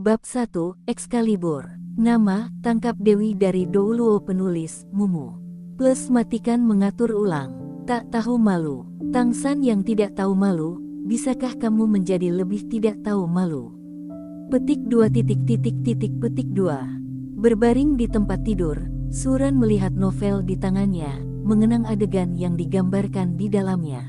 Bab 1, Excalibur. Nama, tangkap Dewi dari Douluo. Penulis, Mumu. Plus matikan mengatur ulang. Tak tahu malu. Tangsan yang tidak tahu malu, bisakah kamu menjadi lebih tidak tahu malu? Petik 2. Petik 2. Berbaring di tempat tidur, Suran melihat novel di tangannya, mengenang adegan yang digambarkan di dalamnya.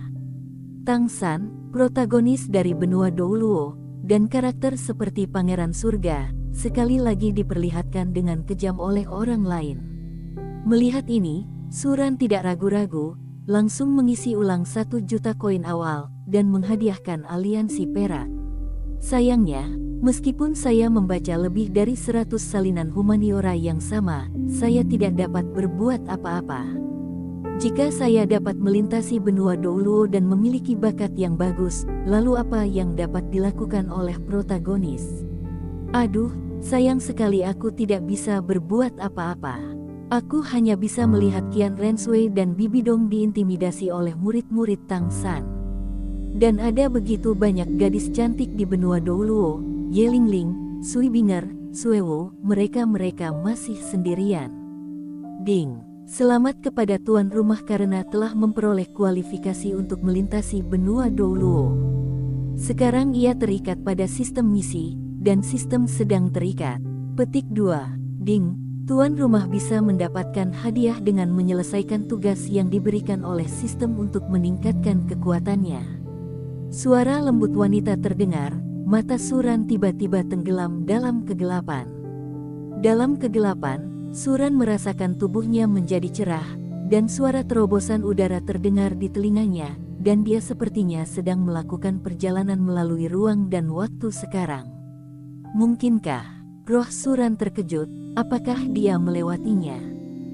Tangsan, protagonis dari benua Douluo, dan karakter seperti Pangeran Surga, sekali lagi diperlihatkan dengan kejam oleh orang lain. Melihat ini, Suran tidak ragu-ragu, langsung mengisi ulang 1 juta koin awal, dan menghadiahkan aliansi perak. Sayangnya, meskipun saya membaca lebih dari 100 salinan humaniora yang sama, saya tidak dapat berbuat apa-apa. Jika saya dapat melintasi benua Douluo dan memiliki bakat yang bagus, lalu apa yang dapat dilakukan oleh protagonis? Aduh, sayang sekali aku tidak bisa berbuat apa-apa. Aku hanya bisa melihat Qian Renshui dan Bibidong diintimidasi oleh murid-murid Tangsan. Dan ada begitu banyak gadis cantik di benua Douluo, Yelingling, Suibinger, Suewo, mereka masih sendirian. Ding. Selamat kepada tuan rumah karena telah memperoleh kualifikasi untuk melintasi benua Douluo. Sekarang ia terikat pada sistem misi, dan sistem sedang terikat. Petik 2. Ding, tuan rumah bisa mendapatkan hadiah dengan menyelesaikan tugas yang diberikan oleh sistem untuk meningkatkan kekuatannya. Suara lembut wanita terdengar, mata Suran tiba-tiba tenggelam dalam kegelapan. Dalam kegelapan, Suran merasakan tubuhnya menjadi cerah, dan suara terobosan udara terdengar di telinganya, dan dia sepertinya sedang melakukan perjalanan melalui ruang dan waktu sekarang. Mungkinkah? Roh Suran terkejut, apakah dia melewatinya?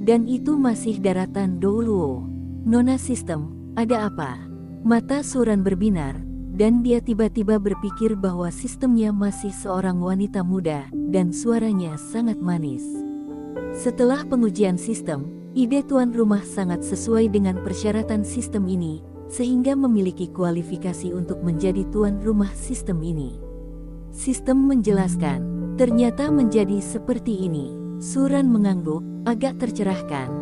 Dan itu masih daratan Douluo. Nona sistem, ada apa? Mata Suran berbinar, dan dia tiba-tiba berpikir bahwa sistemnya masih seorang wanita muda, dan suaranya sangat manis. Setelah pengujian sistem, ide tuan rumah sangat sesuai dengan persyaratan sistem ini, sehingga memiliki kualifikasi untuk menjadi tuan rumah sistem ini. Sistem menjelaskan, ternyata menjadi seperti ini. Suran mengangguk, agak tercerahkan.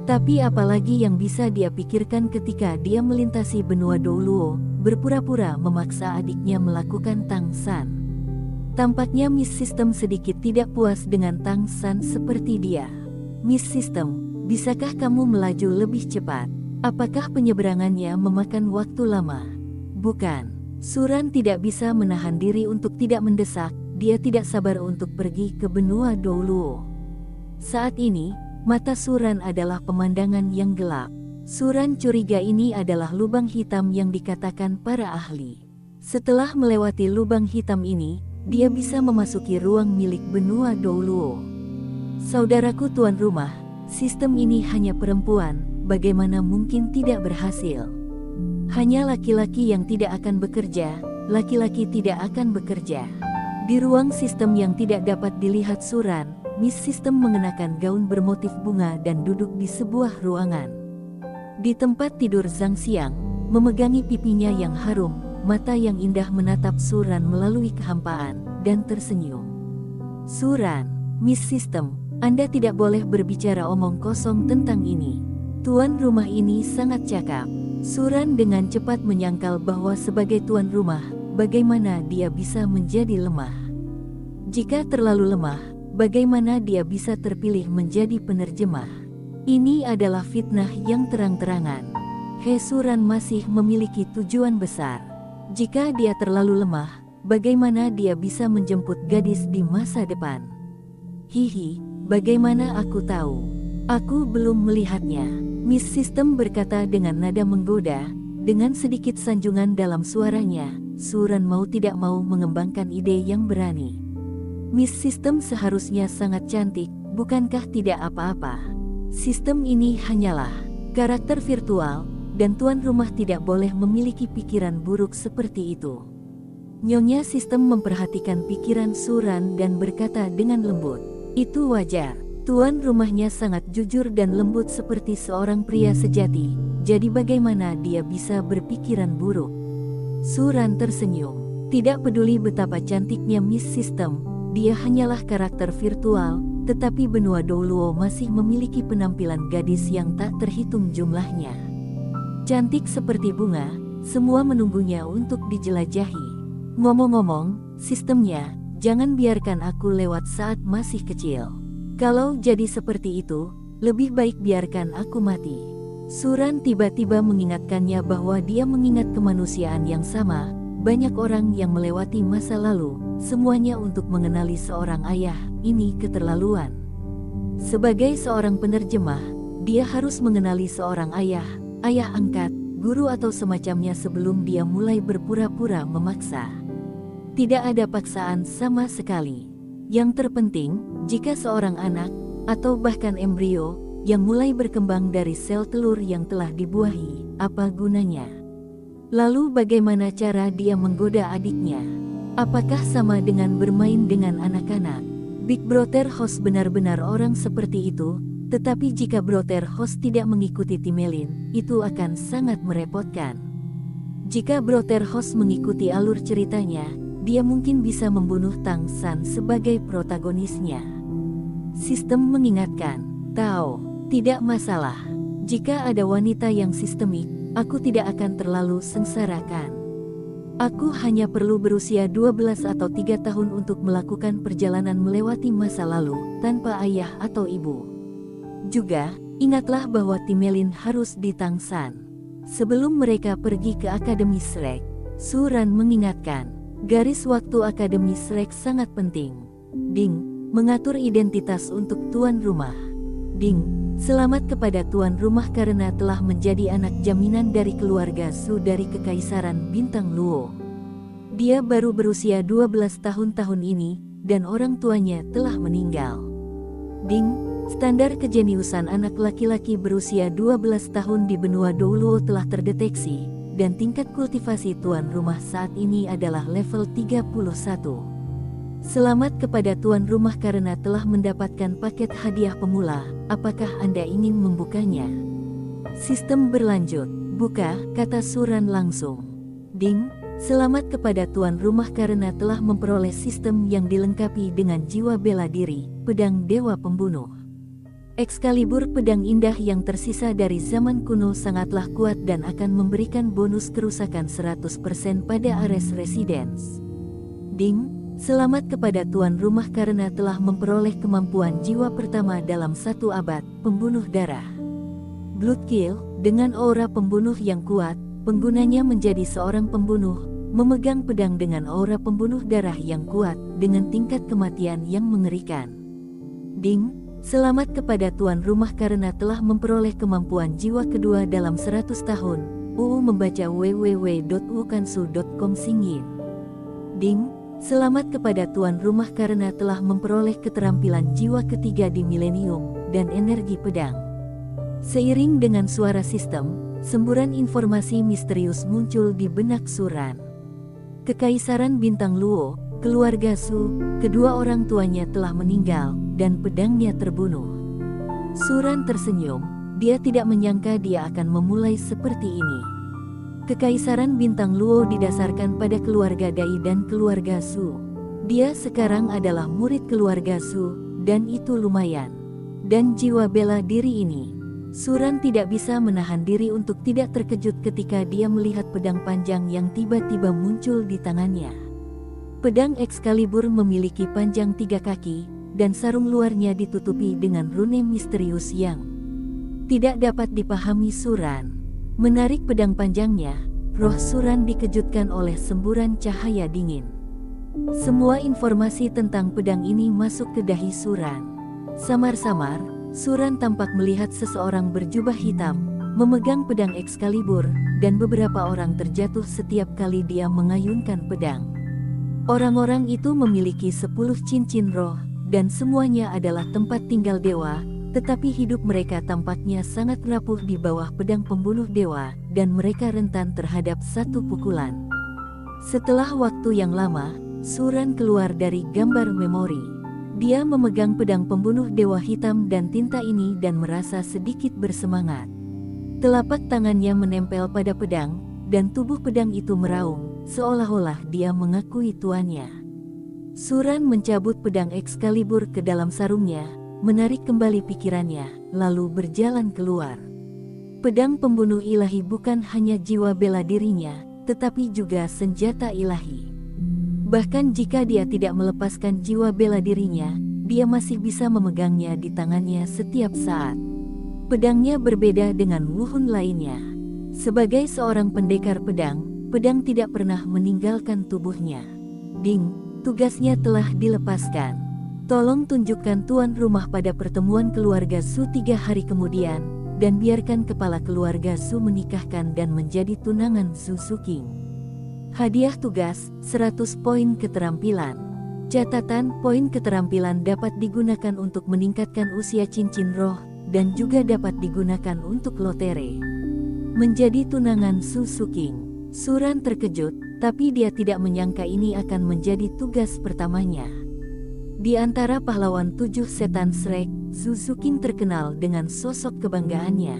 Tapi apalagi yang bisa dia pikirkan ketika dia melintasi benua Douluo, berpura-pura memaksa adiknya melakukan Tangsan. Tampaknya Miss System sedikit tidak puas dengan Tangsan seperti dia. Miss System, bisakah kamu melaju lebih cepat? Apakah penyeberangannya memakan waktu lama? Bukan. Suran tidak bisa menahan diri untuk tidak mendesak, dia tidak sabar untuk pergi ke benua Douluo. Saat ini, mata Suran adalah pemandangan yang gelap. Suran curiga ini adalah lubang hitam yang dikatakan para ahli. Setelah melewati lubang hitam ini, dia bisa memasuki ruang milik benua Douluo. Saudaraku tuan rumah, sistem ini hanya perempuan, bagaimana mungkin tidak berhasil? Hanya laki-laki yang tidak akan bekerja, laki-laki tidak akan bekerja. Di ruang sistem yang tidak dapat dilihat Suran, Miss System mengenakan gaun bermotif bunga dan duduk di sebuah ruangan. Di tempat tidur Zhang Xiang, memegangi pipinya yang harum, mata yang indah menatap Suran melalui kehampaan, dan tersenyum. Suran, Miss System, Anda tidak boleh berbicara omong kosong tentang ini. Tuan rumah ini sangat cakap. Suran dengan cepat menyangkal bahwa sebagai tuan rumah, bagaimana dia bisa menjadi lemah. Jika terlalu lemah, bagaimana dia bisa terpilih menjadi penerjemah? Ini adalah fitnah yang terang-terangan. Suran masih memiliki tujuan besar. Jika dia terlalu lemah, bagaimana dia bisa menjemput gadis di masa depan? Hihi, bagaimana aku tahu? Aku belum melihatnya. Miss System berkata dengan nada menggoda, dengan sedikit sanjungan dalam suaranya. Suran mau tidak mau mengembangkan ide yang berani. Miss System seharusnya sangat cantik, bukankah tidak apa-apa? Sistem ini hanyalah karakter virtual, dan tuan rumah tidak boleh memiliki pikiran buruk seperti itu. Nyonya Sistem memperhatikan pikiran Suran dan berkata dengan lembut, itu wajar. Tuan rumahnya sangat jujur dan lembut seperti seorang pria sejati, jadi bagaimana dia bisa berpikiran buruk? Suran tersenyum. Tidak peduli betapa cantiknya Miss System, dia hanyalah karakter virtual, tetapi benua Douluo masih memiliki penampilan gadis yang tak terhitung jumlahnya. Cantik seperti bunga, semua menunggunya untuk dijelajahi. Ngomong-ngomong, sistemnya, jangan biarkan aku lewat saat masih kecil. Kalau jadi seperti itu, lebih baik biarkan aku mati. Suran tiba-tiba mengingatkannya bahwa dia mengingat kemanusiaan yang sama. Banyak orang yang melewati masa lalu, semuanya untuk mengenali seorang ayah. Ini keterlaluan. Sebagai seorang penerjemah, dia harus mengenali seorang ayah, ayah angkat, guru atau semacamnya sebelum dia mulai berpura-pura memaksa. Tidak ada paksaan sama sekali. Yang terpenting, jika seorang anak, atau bahkan embrio, yang mulai berkembang dari sel telur yang telah dibuahi, apa gunanya? Lalu bagaimana cara dia menggoda adiknya? Apakah sama dengan bermain dengan anak-anak? Big Brother host benar-benar orang seperti itu, tetapi jika Brother host tidak mengikuti Timelin, itu akan sangat merepotkan. Jika Brother host mengikuti alur ceritanya, dia mungkin bisa membunuh Tang San sebagai protagonisnya. Sistem mengingatkan, tahu, tidak masalah. Jika ada wanita yang sistemik, aku tidak akan terlalu sengsarakan. Aku hanya perlu berusia 12 atau 3 tahun untuk melakukan perjalanan melewati masa lalu, tanpa ayah atau ibu. Juga, ingatlah bahwa Timelin harus di Tang San. Sebelum mereka pergi ke Akademi Shrek, Suran mengingatkan, garis waktu Akademi Shrek sangat penting. Ding, mengatur identitas untuk tuan rumah. Ding, selamat kepada tuan rumah karena telah menjadi anak jaminan dari keluarga Su dari Kekaisaran Bintang Luo. Dia baru berusia 12 tahun ini, dan orang tuanya telah meninggal. Ding, standar kejeniusan anak laki-laki berusia 12 tahun di benua Douluo telah terdeteksi, dan tingkat kultivasi tuan rumah saat ini adalah level 31. Selamat kepada tuan rumah karena telah mendapatkan paket hadiah pemula. Apakah Anda ingin membukanya? Sistem berlanjut. Buka, kata Suran langsung. Ding, selamat kepada tuan rumah karena telah memperoleh sistem yang dilengkapi dengan jiwa bela diri, pedang dewa pembunuh. Excalibur pedang indah yang tersisa dari zaman kuno sangatlah kuat dan akan memberikan bonus kerusakan 100% pada Ares Residence. Ding, selamat kepada tuan rumah karena telah memperoleh kemampuan jiwa pertama dalam 1 abad, pembunuh darah. Bloodkill, dengan aura pembunuh yang kuat, penggunanya menjadi seorang pembunuh, memegang pedang dengan aura pembunuh darah yang kuat, dengan tingkat kematian yang mengerikan. Ding, selamat kepada tuan rumah karena telah memperoleh kemampuan jiwa kedua dalam 100 tahun. Membaca www.ukansu.com Singin. Ding, selamat kepada tuan rumah karena telah memperoleh keterampilan jiwa ketiga di milenium, dan energi pedang. Seiring dengan suara sistem, semburan informasi misterius muncul di benak Suran. Kekaisaran Bintang Luo, keluarga Su, kedua orang tuanya telah meninggal, dan pedangnya terbunuh. Suran tersenyum, dia tidak menyangka dia akan memulai seperti ini. Kekaisaran Bintang Luo didasarkan pada keluarga Dai dan keluarga Su. Dia sekarang adalah murid keluarga Su, dan itu lumayan. Dan jiwa bela diri ini, Suran tidak bisa menahan diri untuk tidak terkejut ketika dia melihat pedang panjang yang tiba-tiba muncul di tangannya. Pedang Excalibur memiliki panjang 3 kaki, dan sarung luarnya ditutupi dengan rune misterius yang tidak dapat dipahami Suran. Menarik pedang panjangnya, roh Suran dikejutkan oleh semburan cahaya dingin. Semua informasi tentang pedang ini masuk ke dahi Suran. Samar-samar, Suran tampak melihat seseorang berjubah hitam, memegang pedang Excalibur, dan beberapa orang terjatuh setiap kali dia mengayunkan pedang. Orang-orang itu memiliki 10 cincin roh, dan semuanya adalah tempat tinggal dewa, tetapi hidup mereka tampaknya sangat rapuh di bawah pedang pembunuh dewa, dan mereka rentan terhadap satu pukulan. Setelah waktu yang lama, Suran keluar dari gambar memori. Dia memegang pedang pembunuh dewa hitam dan tinta ini dan merasa sedikit bersemangat. Telapak tangannya menempel pada pedang, dan tubuh pedang itu meraung, seolah-olah dia mengakui tuannya. Suran mencabut pedang Excalibur ke dalam sarungnya, menarik kembali pikirannya, lalu berjalan keluar. Pedang pembunuh ilahi bukan hanya jiwa bela dirinya, tetapi juga senjata ilahi. Bahkan jika dia tidak melepaskan jiwa bela dirinya, dia masih bisa memegangnya di tangannya setiap saat. Pedangnya berbeda dengan wuhun lainnya. Sebagai seorang pendekar pedang, pedang tidak pernah meninggalkan tubuhnya. Ding, tugasnya telah dilepaskan. Tolong tunjukkan tuan rumah pada pertemuan keluarga Su 3 hari kemudian, dan biarkan kepala keluarga Su menikahkan dan menjadi tunangan Su Suking. Hadiah tugas, 100 poin keterampilan. Catatan, poin keterampilan dapat digunakan untuk meningkatkan usia cincin roh, dan juga dapat digunakan untuk lotere. Menjadi tunangan Su Suking. Suran terkejut, tapi dia tidak menyangka ini akan menjadi tugas pertamanya. Di antara pahlawan 7 setan Shrek, Su Suking terkenal dengan sosok kebanggaannya.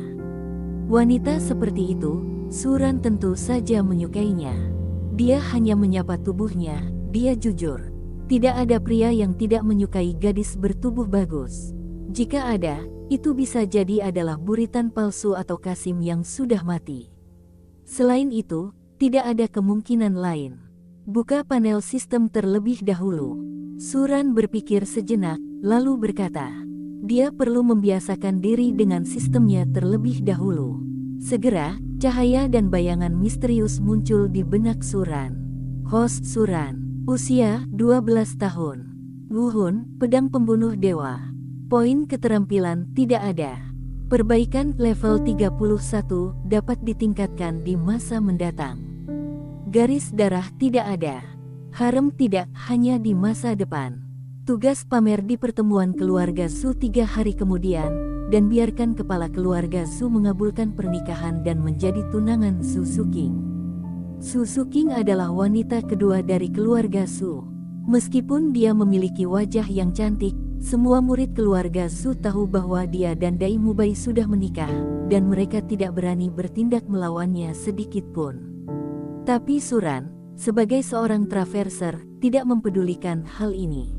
Wanita seperti itu, Suran tentu saja menyukainya. Dia hanya menyapa tubuhnya, dia jujur. Tidak ada pria yang tidak menyukai gadis bertubuh bagus. Jika ada, itu bisa jadi adalah buritan palsu atau Kasim yang sudah mati. Selain itu, tidak ada kemungkinan lain. Buka panel sistem terlebih dahulu. Suran berpikir sejenak, lalu berkata, dia perlu membiasakan diri dengan sistemnya terlebih dahulu. Segera, cahaya dan bayangan misterius muncul di benak Suran. Host Suran, usia 12 tahun. Wuhun, pedang pembunuh dewa. Poin keterampilan tidak ada. Perbaikan level 31 dapat ditingkatkan di masa mendatang. Garis darah tidak ada. Harem tidak hanya di masa depan. Tugas pamer di pertemuan keluarga Su 3 hari kemudian, dan biarkan kepala keluarga Su mengabulkan pernikahan dan menjadi tunangan Su Suking. Su Suking adalah wanita kedua dari keluarga Su. Meskipun dia memiliki wajah yang cantik, semua murid keluarga Su tahu bahwa dia dan Dai Mubai sudah menikah, dan mereka tidak berani bertindak melawannya sedikit pun. Tapi Suran, sebagai seorang traverser, tidak mempedulikan hal ini.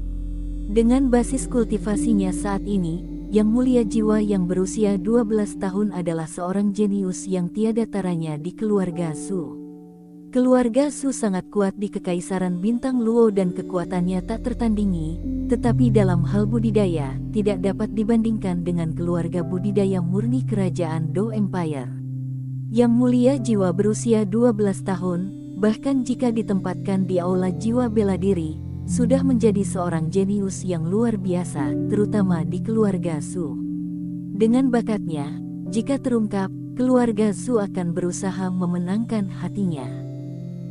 Dengan basis kultivasinya saat ini, Yang Mulia Jiwa yang berusia 12 tahun adalah seorang jenius yang tiada taranya di keluarga Su. Keluarga Su sangat kuat di Kekaisaran Bintang Luo dan kekuatannya tak tertandingi, tetapi dalam hal budidaya, tidak dapat dibandingkan dengan keluarga budidaya murni Kerajaan Dou Empire. Yang Mulia Jiwa berusia 12 tahun, bahkan jika ditempatkan di aula jiwa bela diri, sudah menjadi seorang jenius yang luar biasa, terutama di keluarga Su. Dengan bakatnya, jika terungkap, keluarga Su akan berusaha memenangkan hatinya.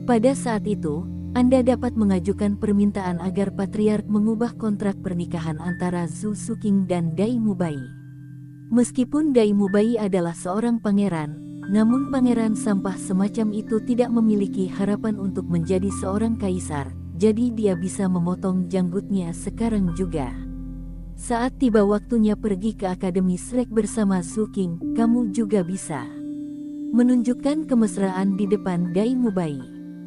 Pada saat itu, Anda dapat mengajukan permintaan agar Patriark mengubah kontrak pernikahan antara Su Suking dan Dai Mubai. Meskipun Dai Mubai adalah seorang pangeran, namun pangeran sampah semacam itu tidak memiliki harapan untuk menjadi seorang kaisar, jadi dia bisa memotong janggutnya sekarang juga. Saat tiba waktunya pergi ke Akademi Shrek bersama Suking, kamu juga bisa menunjukkan kemesraan di depan Dai Mubai.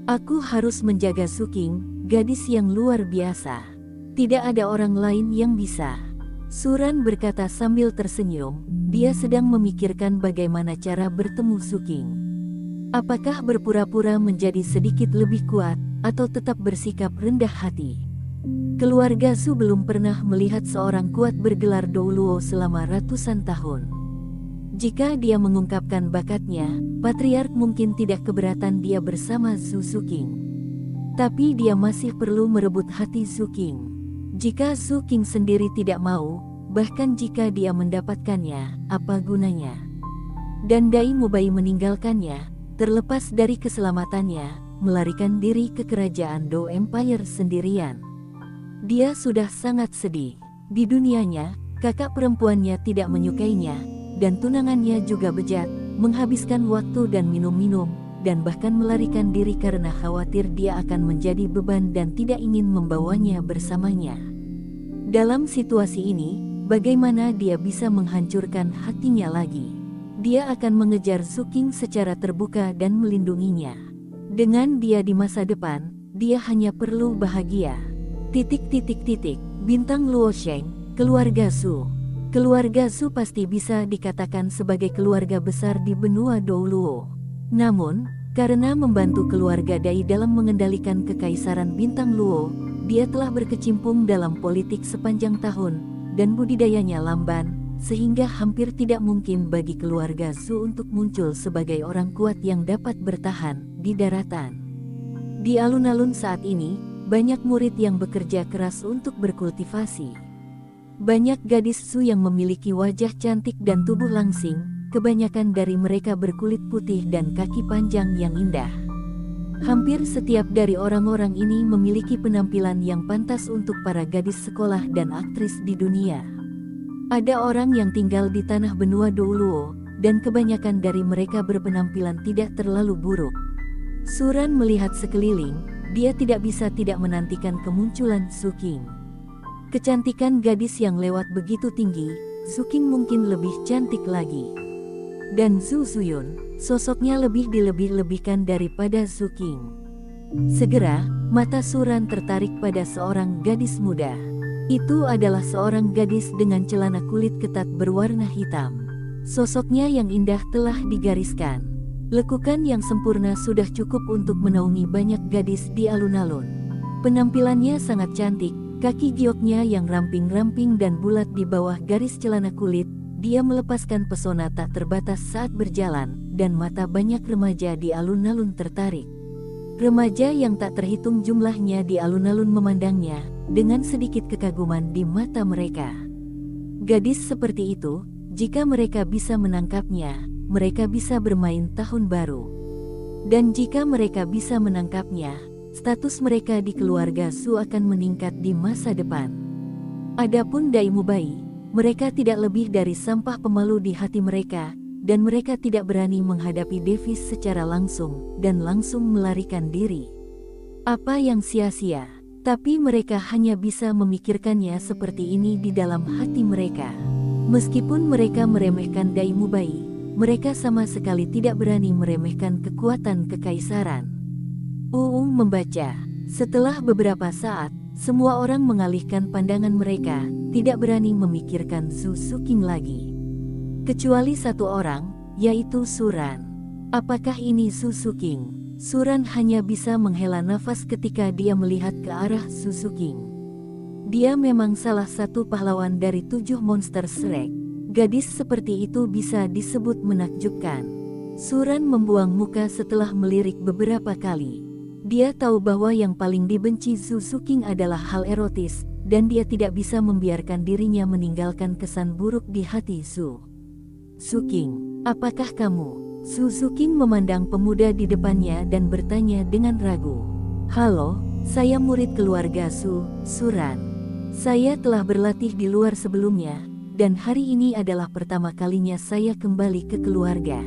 Aku harus menjaga Suking, gadis yang luar biasa. Tidak ada orang lain yang bisa. Suran berkata sambil tersenyum, dia sedang memikirkan bagaimana cara bertemu Suking. Apakah berpura-pura menjadi sedikit lebih kuat, atau tetap bersikap rendah hati? Keluarga Su belum pernah melihat seorang kuat bergelar Dou Luo selama ratusan tahun. Jika dia mengungkapkan bakatnya, Patriark mungkin tidak keberatan dia bersama Su Suking. Tapi dia masih perlu merebut hati Suking. Jika Suking sendiri tidak mau, bahkan jika dia mendapatkannya, apa gunanya? Dan Dai Mubai meninggalkannya, terlepas dari keselamatannya, melarikan diri ke kerajaan Dou Empire sendirian. Dia sudah sangat sedih. Di dunianya, kakak perempuannya tidak menyukainya, dan tunangannya juga bejat, menghabiskan waktu dan minum-minum, dan bahkan melarikan diri karena khawatir dia akan menjadi beban dan tidak ingin membawanya bersamanya. Dalam situasi ini, bagaimana dia bisa menghancurkan hatinya lagi? Dia akan mengejar Suking secara terbuka dan melindunginya. Dengan dia di masa depan, dia hanya perlu bahagia. Bintang Luosheng, keluarga Su. Keluarga Su pasti bisa dikatakan sebagai keluarga besar di benua Douluo. Namun, karena membantu keluarga Dai dalam mengendalikan kekaisaran Bintang Luo, dia telah berkecimpung dalam politik sepanjang tahun, dan budidayanya lamban, sehingga hampir tidak mungkin bagi keluarga Su untuk muncul sebagai orang kuat yang dapat bertahan di daratan. Di alun-alun saat ini, banyak murid yang bekerja keras untuk berkultivasi. Banyak gadis Su yang memiliki wajah cantik dan tubuh langsing, kebanyakan dari mereka berkulit putih dan kaki panjang yang indah. Hampir setiap dari orang-orang ini memiliki penampilan yang pantas untuk para gadis sekolah dan aktris di dunia. Ada orang yang tinggal di tanah benua Douluo, dan kebanyakan dari mereka berpenampilan tidak terlalu buruk. Suran melihat sekeliling, dia tidak bisa tidak menantikan kemunculan Su Qing. Kecantikan gadis yang lewat begitu tinggi, Su Qing mungkin lebih cantik lagi. Dan Zhu Zuyun, sosoknya lebih dilebih-lebihkan daripada Su Qing. Segera, mata Suran tertarik pada seorang gadis muda. Itu adalah seorang gadis dengan celana kulit ketat berwarna hitam. Sosoknya yang indah telah digariskan. Lekukan yang sempurna sudah cukup untuk menaungi banyak gadis di alun-alun. Penampilannya sangat cantik, kaki gioknya yang ramping-ramping dan bulat di bawah garis celana kulit. Dia melepaskan pesona tak terbatas saat berjalan, dan mata banyak remaja di alun-alun tertarik. Remaja yang tak terhitung jumlahnya di alun-alun memandangnya, dengan sedikit kekaguman di mata mereka. Gadis seperti itu, jika mereka bisa menangkapnya, mereka bisa bermain tahun baru. Dan jika mereka bisa menangkapnya, status mereka di keluarga Su akan meningkat di masa depan. Adapun Dai Mubai, mereka tidak lebih dari sampah pemalu di hati mereka, dan mereka tidak berani menghadapi Davis secara langsung, dan langsung melarikan diri. Apa yang sia-sia, tapi mereka hanya bisa memikirkannya seperti ini di dalam hati mereka. Meskipun mereka meremehkan Dai Mubai, mereka sama sekali tidak berani meremehkan kekuatan kekaisaran. Uung membaca. Setelah beberapa saat, semua orang mengalihkan pandangan mereka, tidak berani memikirkan Su Qing lagi. Kecuali satu orang, yaitu Suran. Apakah ini Su Qing? Suran hanya bisa menghela nafas ketika dia melihat ke arah Su Qing. Dia memang salah satu pahlawan dari 7 monster Shrek. Gadis seperti itu bisa disebut menakjubkan. Suran membuang muka setelah melirik beberapa kali. Dia tahu bahwa yang paling dibenci Su Qing adalah hal erotis, dan dia tidak bisa membiarkan dirinya meninggalkan kesan buruk di hati Su Qing, apakah kamu? Su Qing memandang pemuda di depannya dan bertanya dengan ragu. Halo, saya murid keluarga Suran. Saya telah berlatih di luar sebelumnya, dan hari ini adalah pertama kalinya saya kembali ke keluarga.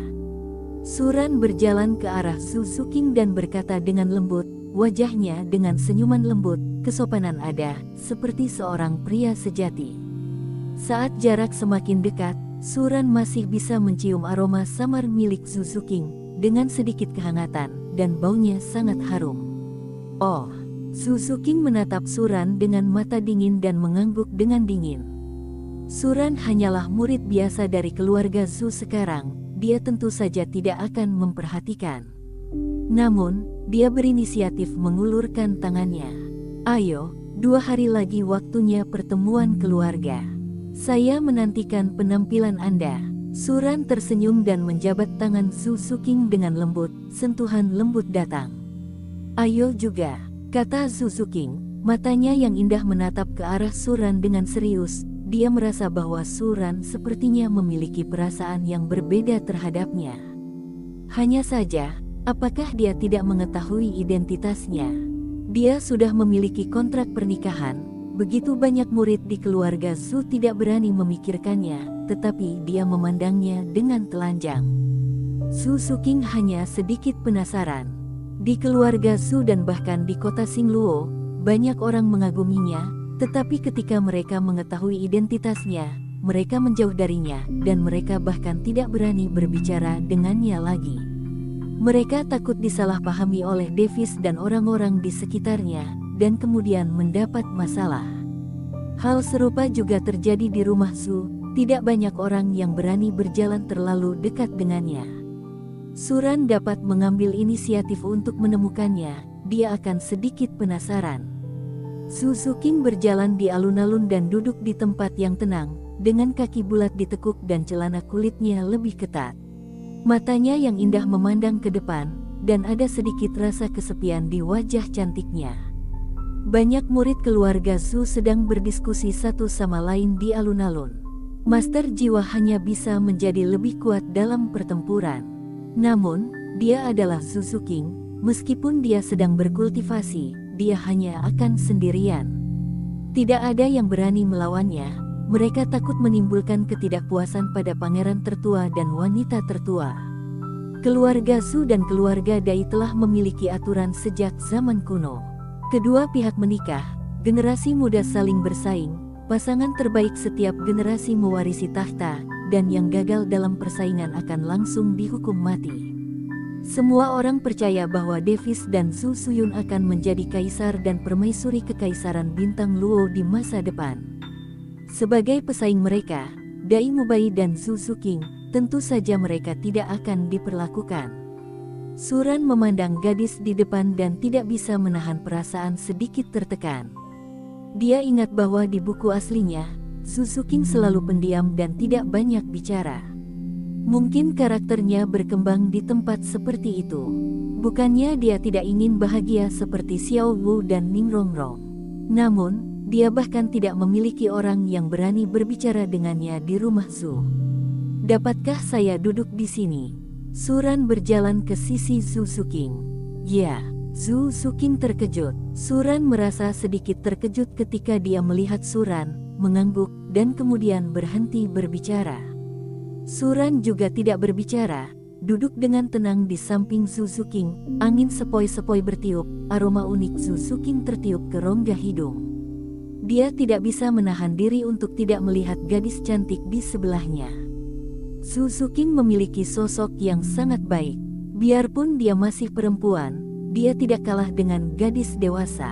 Suran berjalan ke arah Su Qing dan berkata dengan lembut, wajahnya dengan senyuman lembut, kesopanan ada, seperti seorang pria sejati. Saat jarak semakin dekat, Suran masih bisa mencium aroma samar milik Su Qing, dengan sedikit kehangatan, dan baunya sangat harum. Oh, Su Qing menatap Suran dengan mata dingin dan mengangguk dengan dingin. Suran hanyalah murid biasa dari keluarga Su sekarang. Dia tentu saja tidak akan memperhatikan. Namun, dia berinisiatif mengulurkan tangannya. Ayo, 2 hari lagi waktunya pertemuan keluarga. Saya menantikan penampilan Anda. Suran tersenyum dan menjabat tangan Su Qing dengan lembut, sentuhan lembut datang. Ayo juga, kata Su Qing, matanya yang indah menatap ke arah Suran dengan serius. Dia merasa bahwa Suran sepertinya memiliki perasaan yang berbeda terhadapnya. Hanya saja, apakah dia tidak mengetahui identitasnya? Dia sudah memiliki kontrak pernikahan, begitu banyak murid di keluarga Su tidak berani memikirkannya, tetapi dia memandangnya dengan telanjang. Su Qing hanya sedikit penasaran. Di keluarga Su dan bahkan di kota Xingluo, banyak orang mengaguminya. Tetapi ketika mereka mengetahui identitasnya, mereka menjauh darinya, dan mereka bahkan tidak berani berbicara dengannya lagi. Mereka takut disalahpahami oleh Davis dan orang-orang di sekitarnya, dan kemudian mendapat masalah. Hal serupa juga terjadi di rumah Zhu, tidak banyak orang yang berani berjalan terlalu dekat dengannya. Suran dapat mengambil inisiatif untuk menemukannya, dia akan sedikit penasaran. Zhu Zuqing berjalan di alun-alun dan duduk di tempat yang tenang, dengan kaki bulat ditekuk dan celana kulitnya lebih ketat. Matanya yang indah memandang ke depan, dan ada sedikit rasa kesepian di wajah cantiknya. Banyak murid keluarga Zhu sedang berdiskusi satu sama lain di alun-alun. Master jiwa hanya bisa menjadi lebih kuat dalam pertempuran. Namun, dia adalah Zhu Zuqing, meskipun dia sedang berkultivasi, dia hanya akan sendirian. Tidak ada yang berani melawannya. Mereka takut menimbulkan ketidakpuasan pada pangeran tertua dan wanita tertua. Keluarga Zhu dan keluarga Dai telah memiliki aturan sejak zaman kuno. Kedua pihak menikah, generasi muda saling bersaing, pasangan terbaik setiap generasi mewarisi tahta, dan yang gagal dalam persaingan akan langsung dihukum mati. Semua orang percaya bahwa Davis dan Zhu Suyun akan menjadi kaisar dan permaisuri kekaisaran bintang Luo di masa depan. Sebagai pesaing mereka, Dai Mubai dan Zhu Zuqing, tentu saja mereka tidak akan diperlakukan. Suran memandang gadis di depan dan tidak bisa menahan perasaan sedikit tertekan. Dia ingat bahwa di buku aslinya, Zhu Zuqing selalu pendiam dan tidak banyak bicara. Mungkin karakternya berkembang di tempat seperti itu. Bukannya dia tidak ingin bahagia seperti Xiao Wu dan Ning Rongrong. Namun, dia bahkan tidak memiliki orang yang berani berbicara dengannya di rumah Zhu. Dapatkah saya duduk di sini? Suran berjalan ke sisi Zhu Zuqing. Ya, Zhu Zuqing terkejut. Suran merasa sedikit terkejut ketika dia melihat Suran, mengangguk, dan kemudian berhenti berbicara. Suran juga tidak berbicara, duduk dengan tenang di samping Zhu Zuqing. Angin sepoi-sepoi bertiup, aroma unik Zhu Zuqing tertiup ke rongga hidung. Dia tidak bisa menahan diri untuk tidak melihat gadis cantik di sebelahnya. Zhu Zuqing memiliki sosok yang sangat baik. Biarpun dia masih perempuan, dia tidak kalah dengan gadis dewasa.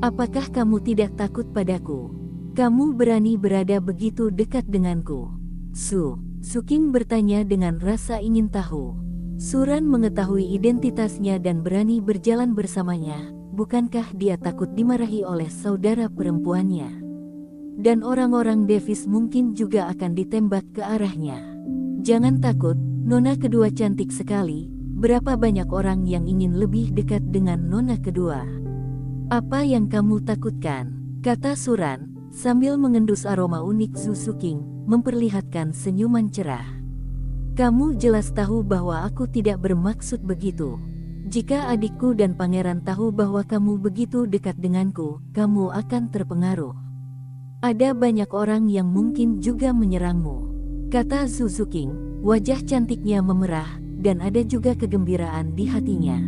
Apakah kamu tidak takut padaku? Kamu berani berada begitu dekat denganku? Zhu Zuqing bertanya dengan rasa ingin tahu. Suran mengetahui identitasnya dan berani berjalan bersamanya. Bukankah dia takut dimarahi oleh saudara perempuannya? Dan orang-orang Davis mungkin juga akan ditembak ke arahnya. Jangan takut, nona kedua cantik sekali. Berapa banyak orang yang ingin lebih dekat dengan nona kedua? Apa yang kamu takutkan? Kata Suran, sambil mengendus aroma unik Zhu Zuqing, memperlihatkan senyuman cerah. Kamu jelas tahu bahwa aku tidak bermaksud begitu. Jika adikku dan pangeran tahu bahwa kamu begitu dekat denganku, kamu akan terpengaruh. Ada banyak orang yang mungkin juga menyerangmu. Kata Zhu Zuqing, wajah cantiknya memerah, dan ada juga kegembiraan di hatinya.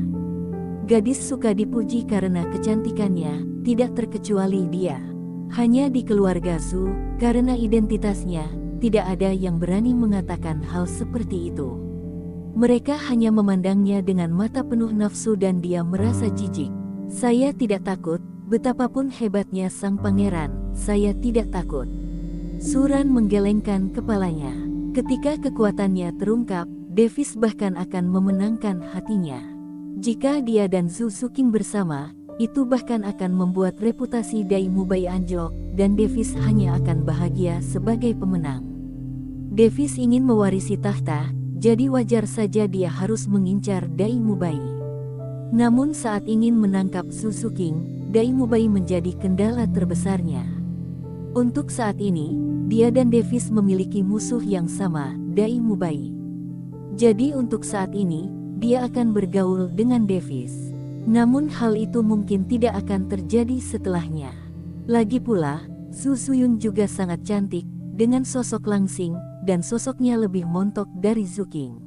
Gadis suka dipuji karena kecantikannya, tidak terkecuali dia. Hanya di keluarga Zhu, karena identitasnya, tidak ada yang berani mengatakan hal seperti itu. Mereka hanya memandangnya dengan mata penuh nafsu dan dia merasa jijik. Saya tidak takut, betapapun hebatnya sang pangeran, saya tidak takut. Suran menggelengkan kepalanya. Ketika kekuatannya terungkap, Davis bahkan akan memenangkan hatinya. Jika dia dan Zhu Zuqing bersama, itu bahkan akan membuat reputasi Dai Mubai anjlok, dan Davis hanya akan bahagia sebagai pemenang. Davis ingin mewarisi tahta, jadi wajar saja dia harus mengincar Dai Mubai. Namun saat ingin menangkap Zhu Zuqing, Dai Mubai menjadi kendala terbesarnya. Untuk saat ini, dia dan Davis memiliki musuh yang sama, Dai Mubai. Jadi untuk saat ini, dia akan bergaul dengan Davis. Namun hal itu mungkin tidak akan terjadi setelahnya. Lagi pula, Zhu Suyun juga sangat cantik, dengan sosok langsing, dan sosoknya lebih montok dari Zuqing.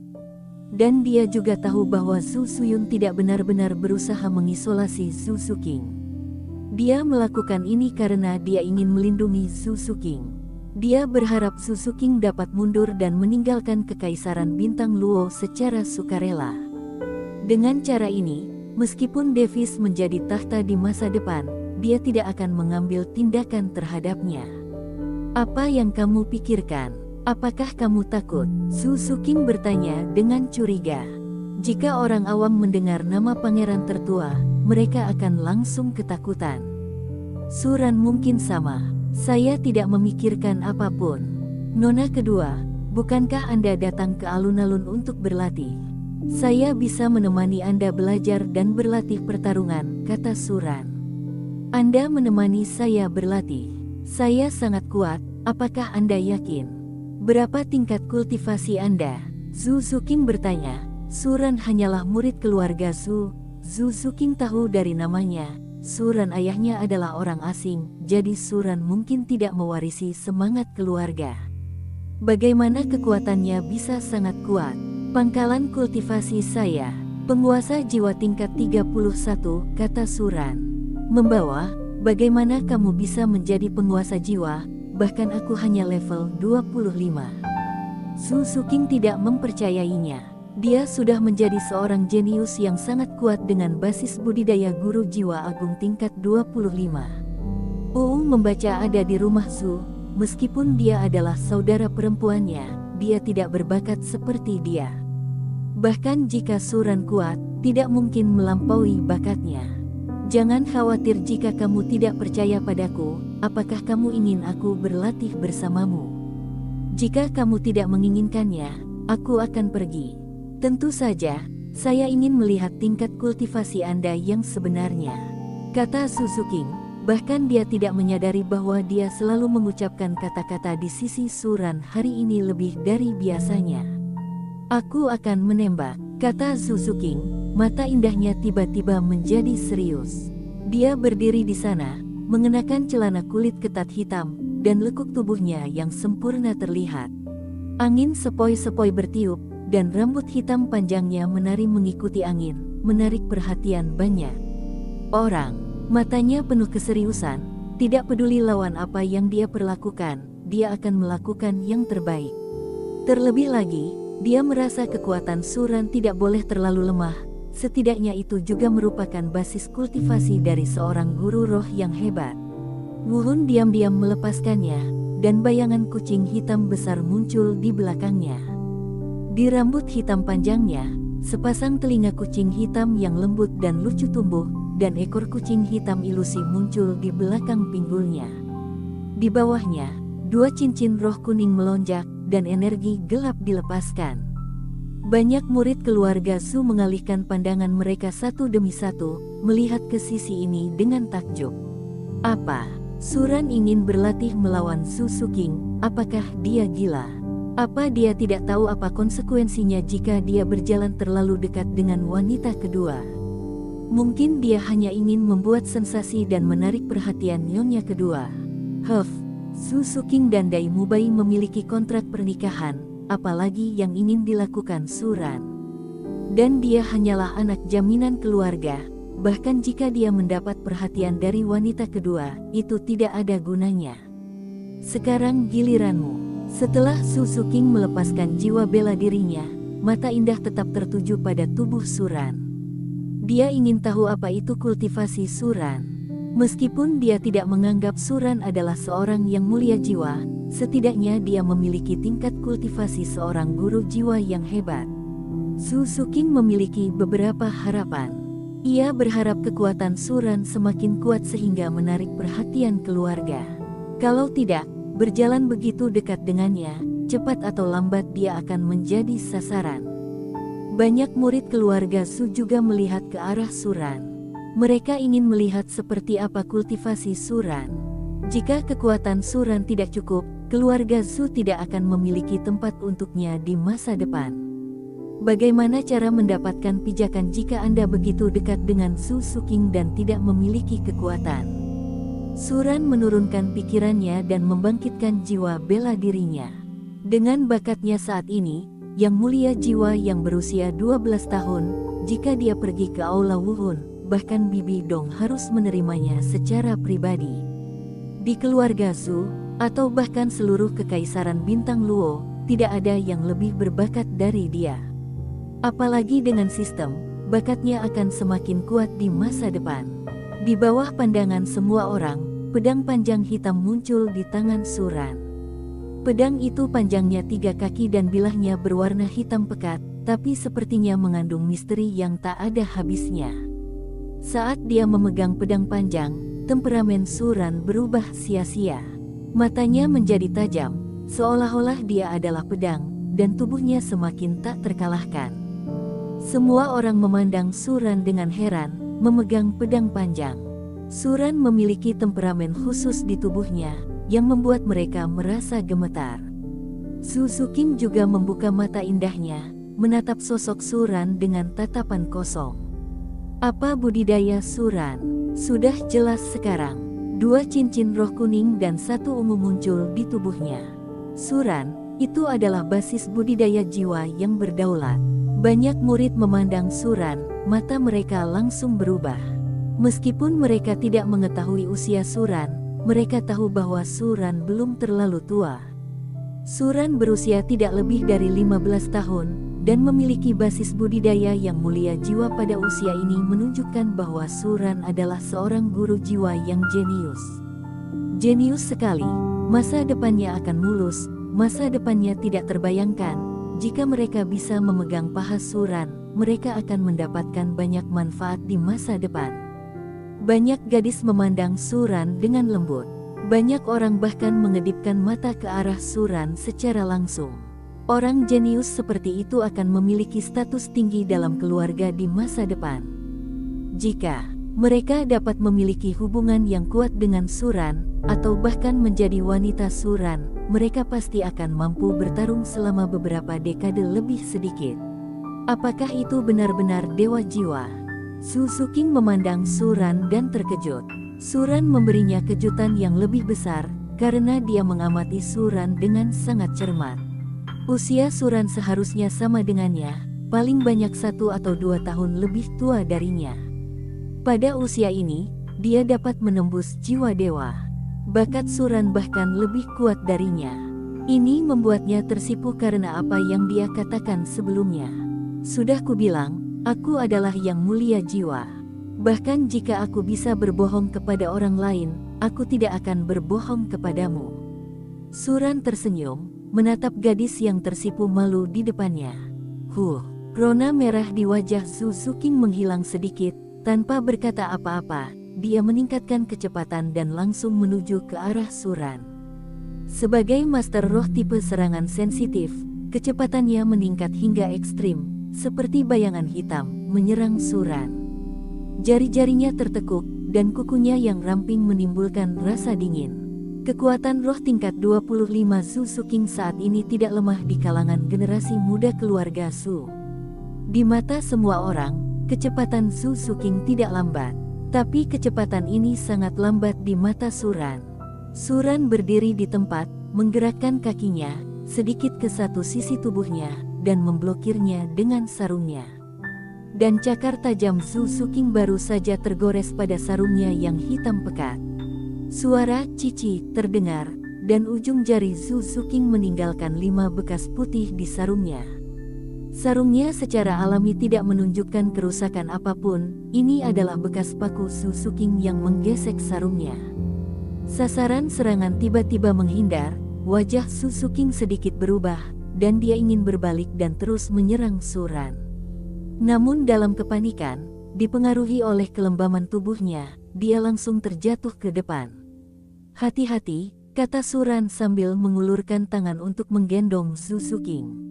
Dan dia juga tahu bahwa Zhu Suyun tidak benar-benar berusaha mengisolasi Zhu Zuqing. Dia melakukan ini karena dia ingin melindungi Zhu Zuqing. Dia berharap Zhu Zuqing dapat mundur dan meninggalkan kekaisaran bintang Luo secara sukarela. Dengan cara ini, meskipun Davis menjadi tahta di masa depan, dia tidak akan mengambil tindakan terhadapnya. Apa yang kamu pikirkan? Apakah kamu takut? Su Suking bertanya dengan curiga. Jika orang awam mendengar nama pangeran tertua, mereka akan langsung ketakutan. Suran mungkin sama. Saya tidak memikirkan apapun. Nona kedua, bukankah Anda datang ke alun-alun untuk berlatih? Saya bisa menemani Anda belajar dan berlatih pertarungan, kata Suran. Anda menemani saya berlatih. Saya sangat kuat, apakah Anda yakin? Berapa tingkat kultivasi Anda? Su Suking bertanya. Suran hanyalah murid keluarga Su. Su Suking tahu dari namanya. Suran ayahnya adalah orang asing, jadi Suran mungkin tidak mewarisi semangat keluarga. Bagaimana kekuatannya bisa sangat kuat? Pangkalan kultivasi saya, penguasa jiwa tingkat 31, kata Suran. Membawa, bagaimana kamu bisa menjadi penguasa jiwa? Bahkan aku hanya level 25. Su Suking tidak mempercayainya. Dia sudah menjadi seorang jenius yang sangat kuat dengan basis budidaya guru jiwa agung tingkat 25. Uung membaca ada di rumah Su. Meskipun dia adalah saudara perempuannya, dia tidak berbakat seperti dia. Bahkan jika Suran kuat, tidak mungkin melampaui bakatnya. Jangan khawatir jika kamu tidak percaya padaku. Apakah kamu ingin aku berlatih bersamamu? Jika kamu tidak menginginkannya, aku akan pergi. Tentu saja, saya ingin melihat tingkat kultivasi Anda yang sebenarnya, kata Su Suking. Bahkan dia tidak menyadari bahwa dia selalu mengucapkan kata-kata di sisi Suran hari ini lebih dari biasanya. Aku akan menembak, kata Su Suking. Mata indahnya tiba-tiba menjadi serius. Dia berdiri di sana, mengenakan celana kulit ketat hitam, dan lekuk tubuhnya yang sempurna terlihat. Angin sepoi-sepoi bertiup, dan rambut hitam panjangnya menari mengikuti angin, menarik perhatian banyak orang. Matanya penuh keseriusan, tidak peduli lawan apa yang dia perlakukan, dia akan melakukan yang terbaik. Terlebih lagi, dia merasa kekuatan Suran tidak boleh terlalu lemah. Setidaknya itu juga merupakan basis kultivasi dari seorang guru roh yang hebat. Wuhun diam-diam melepaskannya, dan bayangan kucing hitam besar muncul di belakangnya. Di rambut hitam panjangnya, sepasang telinga kucing hitam yang lembut dan lucu tumbuh, dan ekor kucing hitam ilusi muncul di belakang pinggulnya. Di bawahnya, dua cincin roh kuning melonjak, dan energi gelap dilepaskan. Banyak murid keluarga Su mengalihkan pandangan mereka satu demi satu, melihat ke sisi ini dengan takjub. Apa? Suran ingin berlatih melawan Su Suking? Apakah dia gila? Apa dia tidak tahu apa konsekuensinya jika dia berjalan terlalu dekat dengan wanita kedua? Mungkin dia hanya ingin membuat sensasi dan menarik perhatian nyonya kedua. Su Suking dan Dai Mubai memiliki kontrak pernikahan, apalagi yang ingin dilakukan Suran. Dan dia hanyalah anak jaminan keluarga, bahkan jika dia mendapat perhatian dari wanita kedua, itu tidak ada gunanya. Sekarang giliranmu. Setelah Su Suking melepaskan jiwa bela dirinya, mata indah tetap tertuju pada tubuh Suran. Dia ingin tahu apa itu kultivasi Suran. Meskipun dia tidak menganggap Suran adalah seorang yang mulia jiwa, setidaknya dia memiliki tingkat kultivasi seorang guru jiwa yang hebat. Su Suking memiliki beberapa harapan. Ia berharap kekuatan Suran semakin kuat sehingga menarik perhatian keluarga. Kalau tidak, berjalan begitu dekat dengannya, cepat atau lambat dia akan menjadi sasaran. Banyak murid keluarga Su juga melihat ke arah Suran. Mereka ingin melihat seperti apa kultivasi Suran. Jika kekuatan Suran tidak cukup, keluarga Su tidak akan memiliki tempat untuknya di masa depan. Bagaimana cara mendapatkan pijakan jika Anda begitu dekat dengan Su Suking dan tidak memiliki kekuatan? Suran menurunkan pikirannya dan membangkitkan jiwa bela dirinya. Dengan bakatnya saat ini, yang mulia jiwa yang berusia 12 tahun, jika dia pergi ke Aula Wuhun, bahkan Bibi Dong harus menerimanya secara pribadi. Di keluarga Su, atau bahkan seluruh kekaisaran bintang Luo, tidak ada yang lebih berbakat dari dia. Apalagi dengan sistem, bakatnya akan semakin kuat di masa depan. Di bawah pandangan semua orang, pedang panjang hitam muncul di tangan Suran. Pedang itu panjangnya 3 kaki dan bilahnya berwarna hitam pekat, tapi sepertinya mengandung misteri yang tak ada habisnya. Saat dia memegang pedang panjang, temperamen Suran berubah sia-sia. Matanya menjadi tajam, seolah-olah dia adalah pedang, dan tubuhnya semakin tak terkalahkan. Semua orang memandang Suran dengan heran, memegang pedang panjang. Suran memiliki temperamen khusus di tubuhnya, yang membuat mereka merasa gemetar. Su Suking juga membuka mata indahnya, menatap sosok Suran dengan tatapan kosong. Apa budidaya Suran? Sudah jelas sekarang. 2 cincin roh kuning dan 1 ungu muncul di tubuhnya. Suran, itu adalah basis budidaya jiwa yang berdaulat. Banyak murid memandang Suran, mata mereka langsung berubah. Meskipun mereka tidak mengetahui usia Suran, mereka tahu bahwa Suran belum terlalu tua. Suran berusia tidak lebih dari 15 tahun, dan memiliki basis budidaya yang mulia jiwa pada usia ini menunjukkan bahwa Suran adalah seorang guru jiwa yang jenius. Jenius sekali, masa depannya akan mulus, masa depannya tidak terbayangkan. Jika mereka bisa memegang paha Suran, mereka akan mendapatkan banyak manfaat di masa depan. Banyak gadis memandang Suran dengan lembut. Banyak orang bahkan mengedipkan mata ke arah Suran secara langsung. Orang jenius seperti itu akan memiliki status tinggi dalam keluarga di masa depan. Jika mereka dapat memiliki hubungan yang kuat dengan Suran, atau bahkan menjadi wanita Suran, mereka pasti akan mampu bertarung selama beberapa dekade lebih sedikit. Apakah itu benar-benar dewa jiwa? Su Suking memandang Suran dan terkejut. Suran memberinya kejutan yang lebih besar, karena dia mengamati Suran dengan sangat cermat. Usia Suran seharusnya sama dengannya, paling banyak 1 atau 2 tahun lebih tua darinya. Pada usia ini, dia dapat menembus jiwa dewa. Bakat Suran bahkan lebih kuat darinya. Ini membuatnya tersipu karena apa yang dia katakan sebelumnya. Sudah kubilang, aku adalah yang mulia jiwa. Bahkan jika aku bisa berbohong kepada orang lain, aku tidak akan berbohong kepadamu. Suran tersenyum, menatap gadis yang tersipu malu di depannya. Rona merah di wajah Su Suking menghilang sedikit, tanpa berkata apa-apa. Dia meningkatkan kecepatan dan langsung menuju ke arah Suran. Sebagai master roh tipe serangan sensitif, kecepatannya meningkat hingga ekstrim, seperti bayangan hitam, menyerang Suran. Jari-jarinya tertekuk, dan kukunya yang ramping menimbulkan rasa dingin. Kekuatan roh tingkat 25 Su Suking saat ini tidak lemah di kalangan generasi muda keluarga Su. Di mata semua orang, kecepatan Su Suking tidak lambat. Tapi kecepatan ini sangat lambat di mata Suran. Suran berdiri di tempat, menggerakkan kakinya, sedikit ke satu sisi tubuhnya, dan memblokirnya dengan sarungnya. Dan cakar tajam Su Suking baru saja tergores pada sarungnya yang hitam pekat. Suara cici terdengar, dan ujung jari Su Suking meninggalkan 5 bekas putih di sarungnya. Sarungnya secara alami tidak menunjukkan kerusakan apapun, ini adalah bekas paku Su Suking yang menggesek sarungnya. Sasaran serangan tiba-tiba menghindar, wajah Su Suking sedikit berubah, dan dia ingin berbalik dan terus menyerang Suran. Namun dalam kepanikan, dipengaruhi oleh kelembaman tubuhnya, dia langsung terjatuh ke depan. Hati-hati, kata Suran sambil mengulurkan tangan untuk menggendong Su Suking.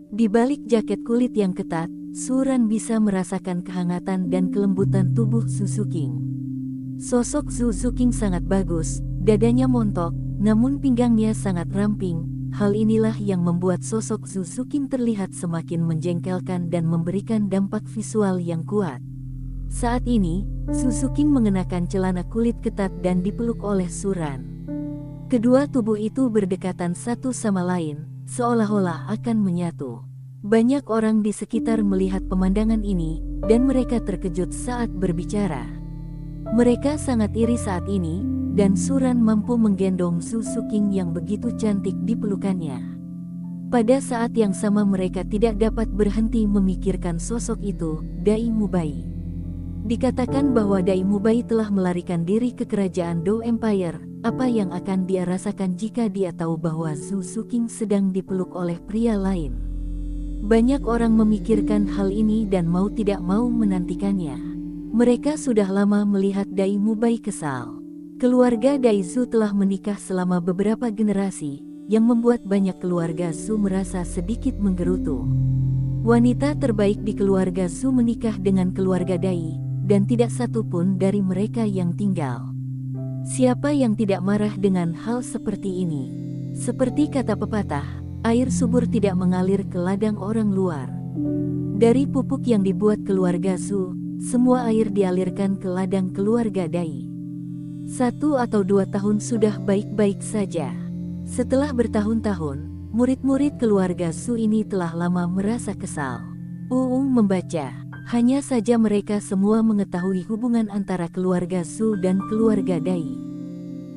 Di balik jaket kulit yang ketat, Suran bisa merasakan kehangatan dan kelembutan tubuh Su Suking. Sosok Su Suking sangat bagus, dadanya montok, namun pinggangnya sangat ramping. Hal inilah yang membuat sosok Su Suking terlihat semakin menjengkelkan dan memberikan dampak visual yang kuat. Saat ini, Su Suking mengenakan celana kulit ketat dan dipeluk oleh Suran. Kedua tubuh itu berdekatan satu sama lain, seolah-olah akan menyatu. Banyak orang di sekitar melihat pemandangan ini, dan mereka terkejut saat berbicara. Mereka sangat iri saat ini, dan Suran mampu menggendong Su Suking yang begitu cantik di pelukannya. Pada saat yang sama mereka tidak dapat berhenti memikirkan sosok itu, Dai Mubai. Dikatakan bahwa Dai Mubai telah melarikan diri ke kerajaan Dou Empire. Apa yang akan dia rasakan jika dia tahu bahwa Zhu Suqing sedang dipeluk oleh pria lain? Banyak orang memikirkan hal ini dan mau tidak mau menantikannya. Mereka sudah lama melihat Dai Mubai kesal. Keluarga Dai Zhu telah menikah selama beberapa generasi, yang membuat banyak keluarga Zhu merasa sedikit menggerutu. Wanita terbaik di keluarga Zhu menikah dengan keluarga Dai, dan tidak satu pun dari mereka yang tinggal. Siapa yang tidak marah dengan hal seperti ini? Seperti kata pepatah, air subur tidak mengalir ke ladang orang luar. Dari pupuk yang dibuat keluarga Zhu, semua air dialirkan ke ladang keluarga Dai. 1 atau 2 tahun sudah baik-baik saja. Setelah bertahun-tahun, murid-murid keluarga Zhu ini telah lama merasa kesal. Uung membaca, hanya saja mereka semua mengetahui hubungan antara keluarga Zhu dan keluarga Dai.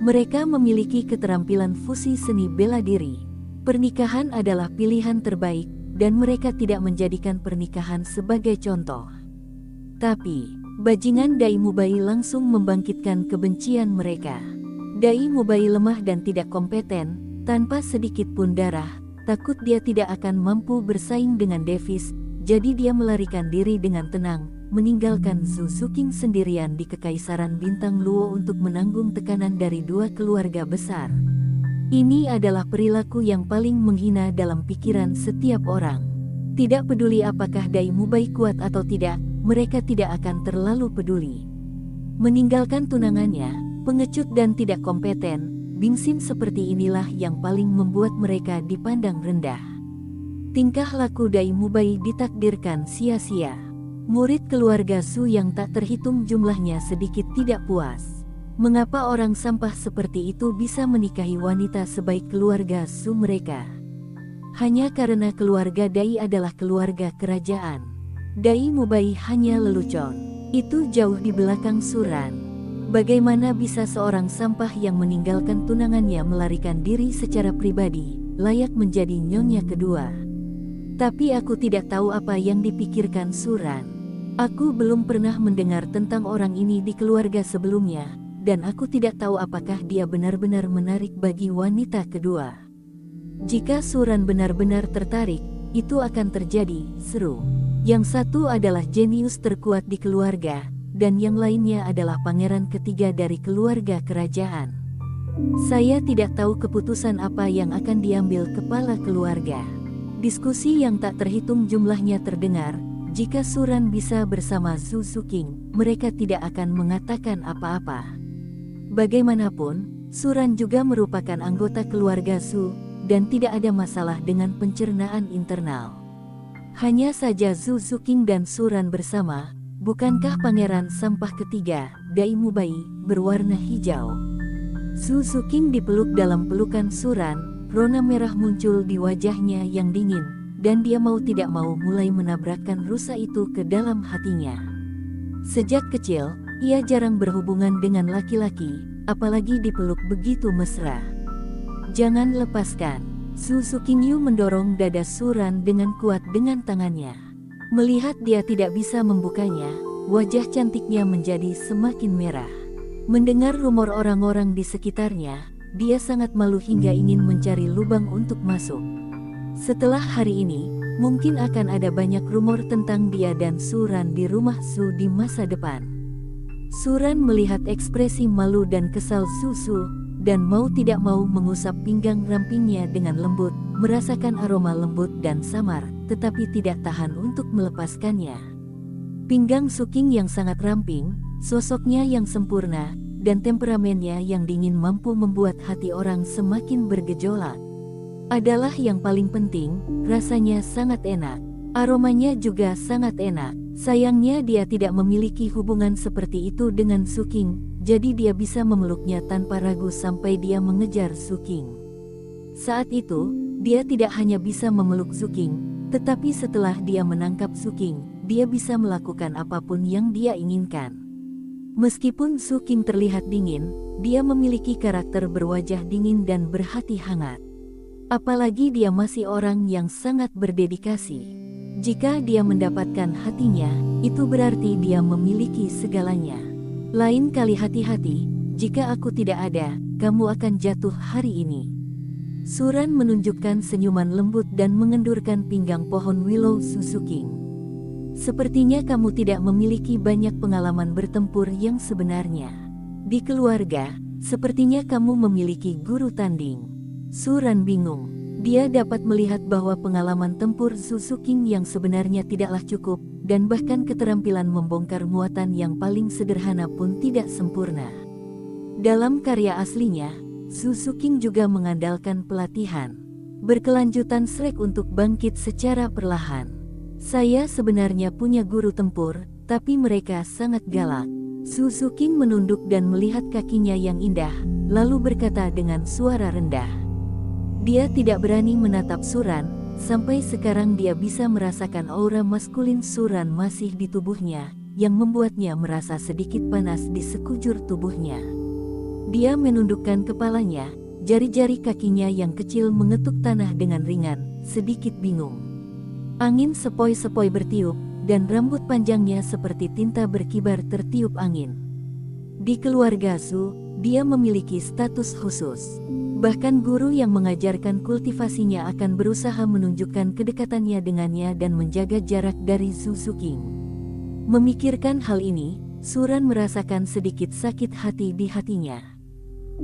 Mereka memiliki keterampilan fusi seni bela diri. Pernikahan adalah pilihan terbaik, dan mereka tidak menjadikan pernikahan sebagai contoh. Tapi, bajingan Dai Mubai langsung membangkitkan kebencian mereka. Dai Mubai lemah dan tidak kompeten, tanpa sedikit pun darah, takut dia tidak akan mampu bersaing dengan Davis, jadi dia melarikan diri dengan tenang, meninggalkan Zhu Suqing sendirian di Kekaisaran Bintang Luo untuk menanggung tekanan dari 2 keluarga besar. Ini adalah perilaku yang paling menghina dalam pikiran setiap orang. Tidak peduli apakah Dai Mubai kuat atau tidak, mereka tidak akan terlalu peduli. Meninggalkan tunangannya, pengecut dan tidak kompeten, Bingsin seperti inilah yang paling membuat mereka dipandang rendah. Tingkah laku Dai Mubai ditakdirkan sia-sia. Murid keluarga Zhu yang tak terhitung jumlahnya sedikit tidak puas. Mengapa orang sampah seperti itu bisa menikahi wanita sebaik keluarga Zhu mereka? Hanya karena keluarga Dai adalah keluarga kerajaan. Dai Mubai hanya lelucon. Itu jauh di belakang Suran. Bagaimana bisa seorang sampah yang meninggalkan tunangannya melarikan diri secara pribadi, layak menjadi nyonya kedua? Tapi aku tidak tahu apa yang dipikirkan Suran. Aku belum pernah mendengar tentang orang ini di keluarga sebelumnya, dan aku tidak tahu apakah dia benar-benar menarik bagi wanita kedua. Jika Suran benar-benar tertarik, itu akan terjadi, seru. Yang satu adalah jenius terkuat di keluarga, dan yang lainnya adalah pangeran ketiga dari keluarga kerajaan. Saya tidak tahu keputusan apa yang akan diambil kepala keluarga. Diskusi yang tak terhitung jumlahnya terdengar. Jika Suran bisa bersama Zhu Suqing, mereka tidak akan mengatakan apa-apa. Bagaimanapun, Suran juga merupakan anggota keluarga Zhu, dan tidak ada masalah dengan pencernaan internal. Hanya saja Zhu Suqing dan Suran bersama. Bukankah pangeran sampah ketiga, Dai Mubai, berwarna hijau? Zhu Suqing dipeluk dalam pelukan Suran, rona merah muncul di wajahnya yang dingin, dan dia mau tidak mau mulai menabrakkan rusa itu ke dalam hatinya. Sejak kecil, ia jarang berhubungan dengan laki-laki, apalagi dipeluk begitu mesra. Jangan lepaskan. Zhu Suqingyu mendorong dada Suran dengan kuat dengan tangannya. Melihat dia tidak bisa membukanya, wajah cantiknya menjadi semakin merah. Mendengar rumor orang-orang di sekitarnya, dia sangat malu hingga ingin mencari lubang untuk masuk. Setelah hari ini, mungkin akan ada banyak rumor tentang dia dan Suran di rumah Zhu di masa depan. Suran melihat ekspresi malu dan kesal Zhu, dan mau tidak mau mengusap pinggang rampingnya dengan lembut, merasakan aroma lembut dan samar, tetapi tidak tahan untuk melepaskannya. Pinggang Suqing yang sangat ramping, sosoknya yang sempurna, dan temperamennya yang dingin mampu membuat hati orang semakin bergejolak. Adalah yang paling penting, rasanya sangat enak. Aromanya juga sangat enak. Sayangnya dia tidak memiliki hubungan seperti itu dengan Suqing, jadi dia bisa memeluknya tanpa ragu sampai dia mengejar Suqing. Saat itu, dia tidak hanya bisa memeluk Suqing, tetapi setelah dia menangkap Suqing, dia bisa melakukan apapun yang dia inginkan. Meskipun Suqing terlihat dingin, dia memiliki karakter berwajah dingin dan berhati hangat. Apalagi dia masih orang yang sangat berdedikasi. Jika dia mendapatkan hatinya, itu berarti dia memiliki segalanya. Lain kali hati-hati, jika aku tidak ada, kamu akan jatuh hari ini. Suran menunjukkan senyuman lembut dan mengendurkan pinggang pohon willow Suzuking. Sepertinya kamu tidak memiliki banyak pengalaman bertempur yang sebenarnya. Di keluarga, sepertinya kamu memiliki guru tanding. Suran bingung. Dia dapat melihat bahwa pengalaman tempur Suzuking yang sebenarnya tidaklah cukup, dan bahkan keterampilan membongkar muatan yang paling sederhana pun tidak sempurna. Dalam karya aslinya, Suzuking juga mengandalkan pelatihan berkelanjutan Shrek untuk bangkit secara perlahan. Saya sebenarnya punya guru tempur, tapi mereka sangat galak. Suzuking menunduk dan melihat kakinya yang indah, lalu berkata dengan suara rendah. Dia tidak berani menatap Suran, sampai sekarang dia bisa merasakan aura maskulin Suran masih di tubuhnya, yang membuatnya merasa sedikit panas di sekujur tubuhnya. Dia menundukkan kepalanya, jari-jari kakinya yang kecil mengetuk tanah dengan ringan, sedikit bingung. Angin sepoi-sepoi bertiup, dan rambut panjangnya seperti tinta berkibar tertiup angin. Di keluarga Su, dia memiliki status khusus. Bahkan guru yang mengajarkan kultivasinya akan berusaha menunjukkan kedekatannya dengannya dan menjaga jarak dari Suzuking. Memikirkan hal ini, Suran merasakan sedikit sakit hati di hatinya.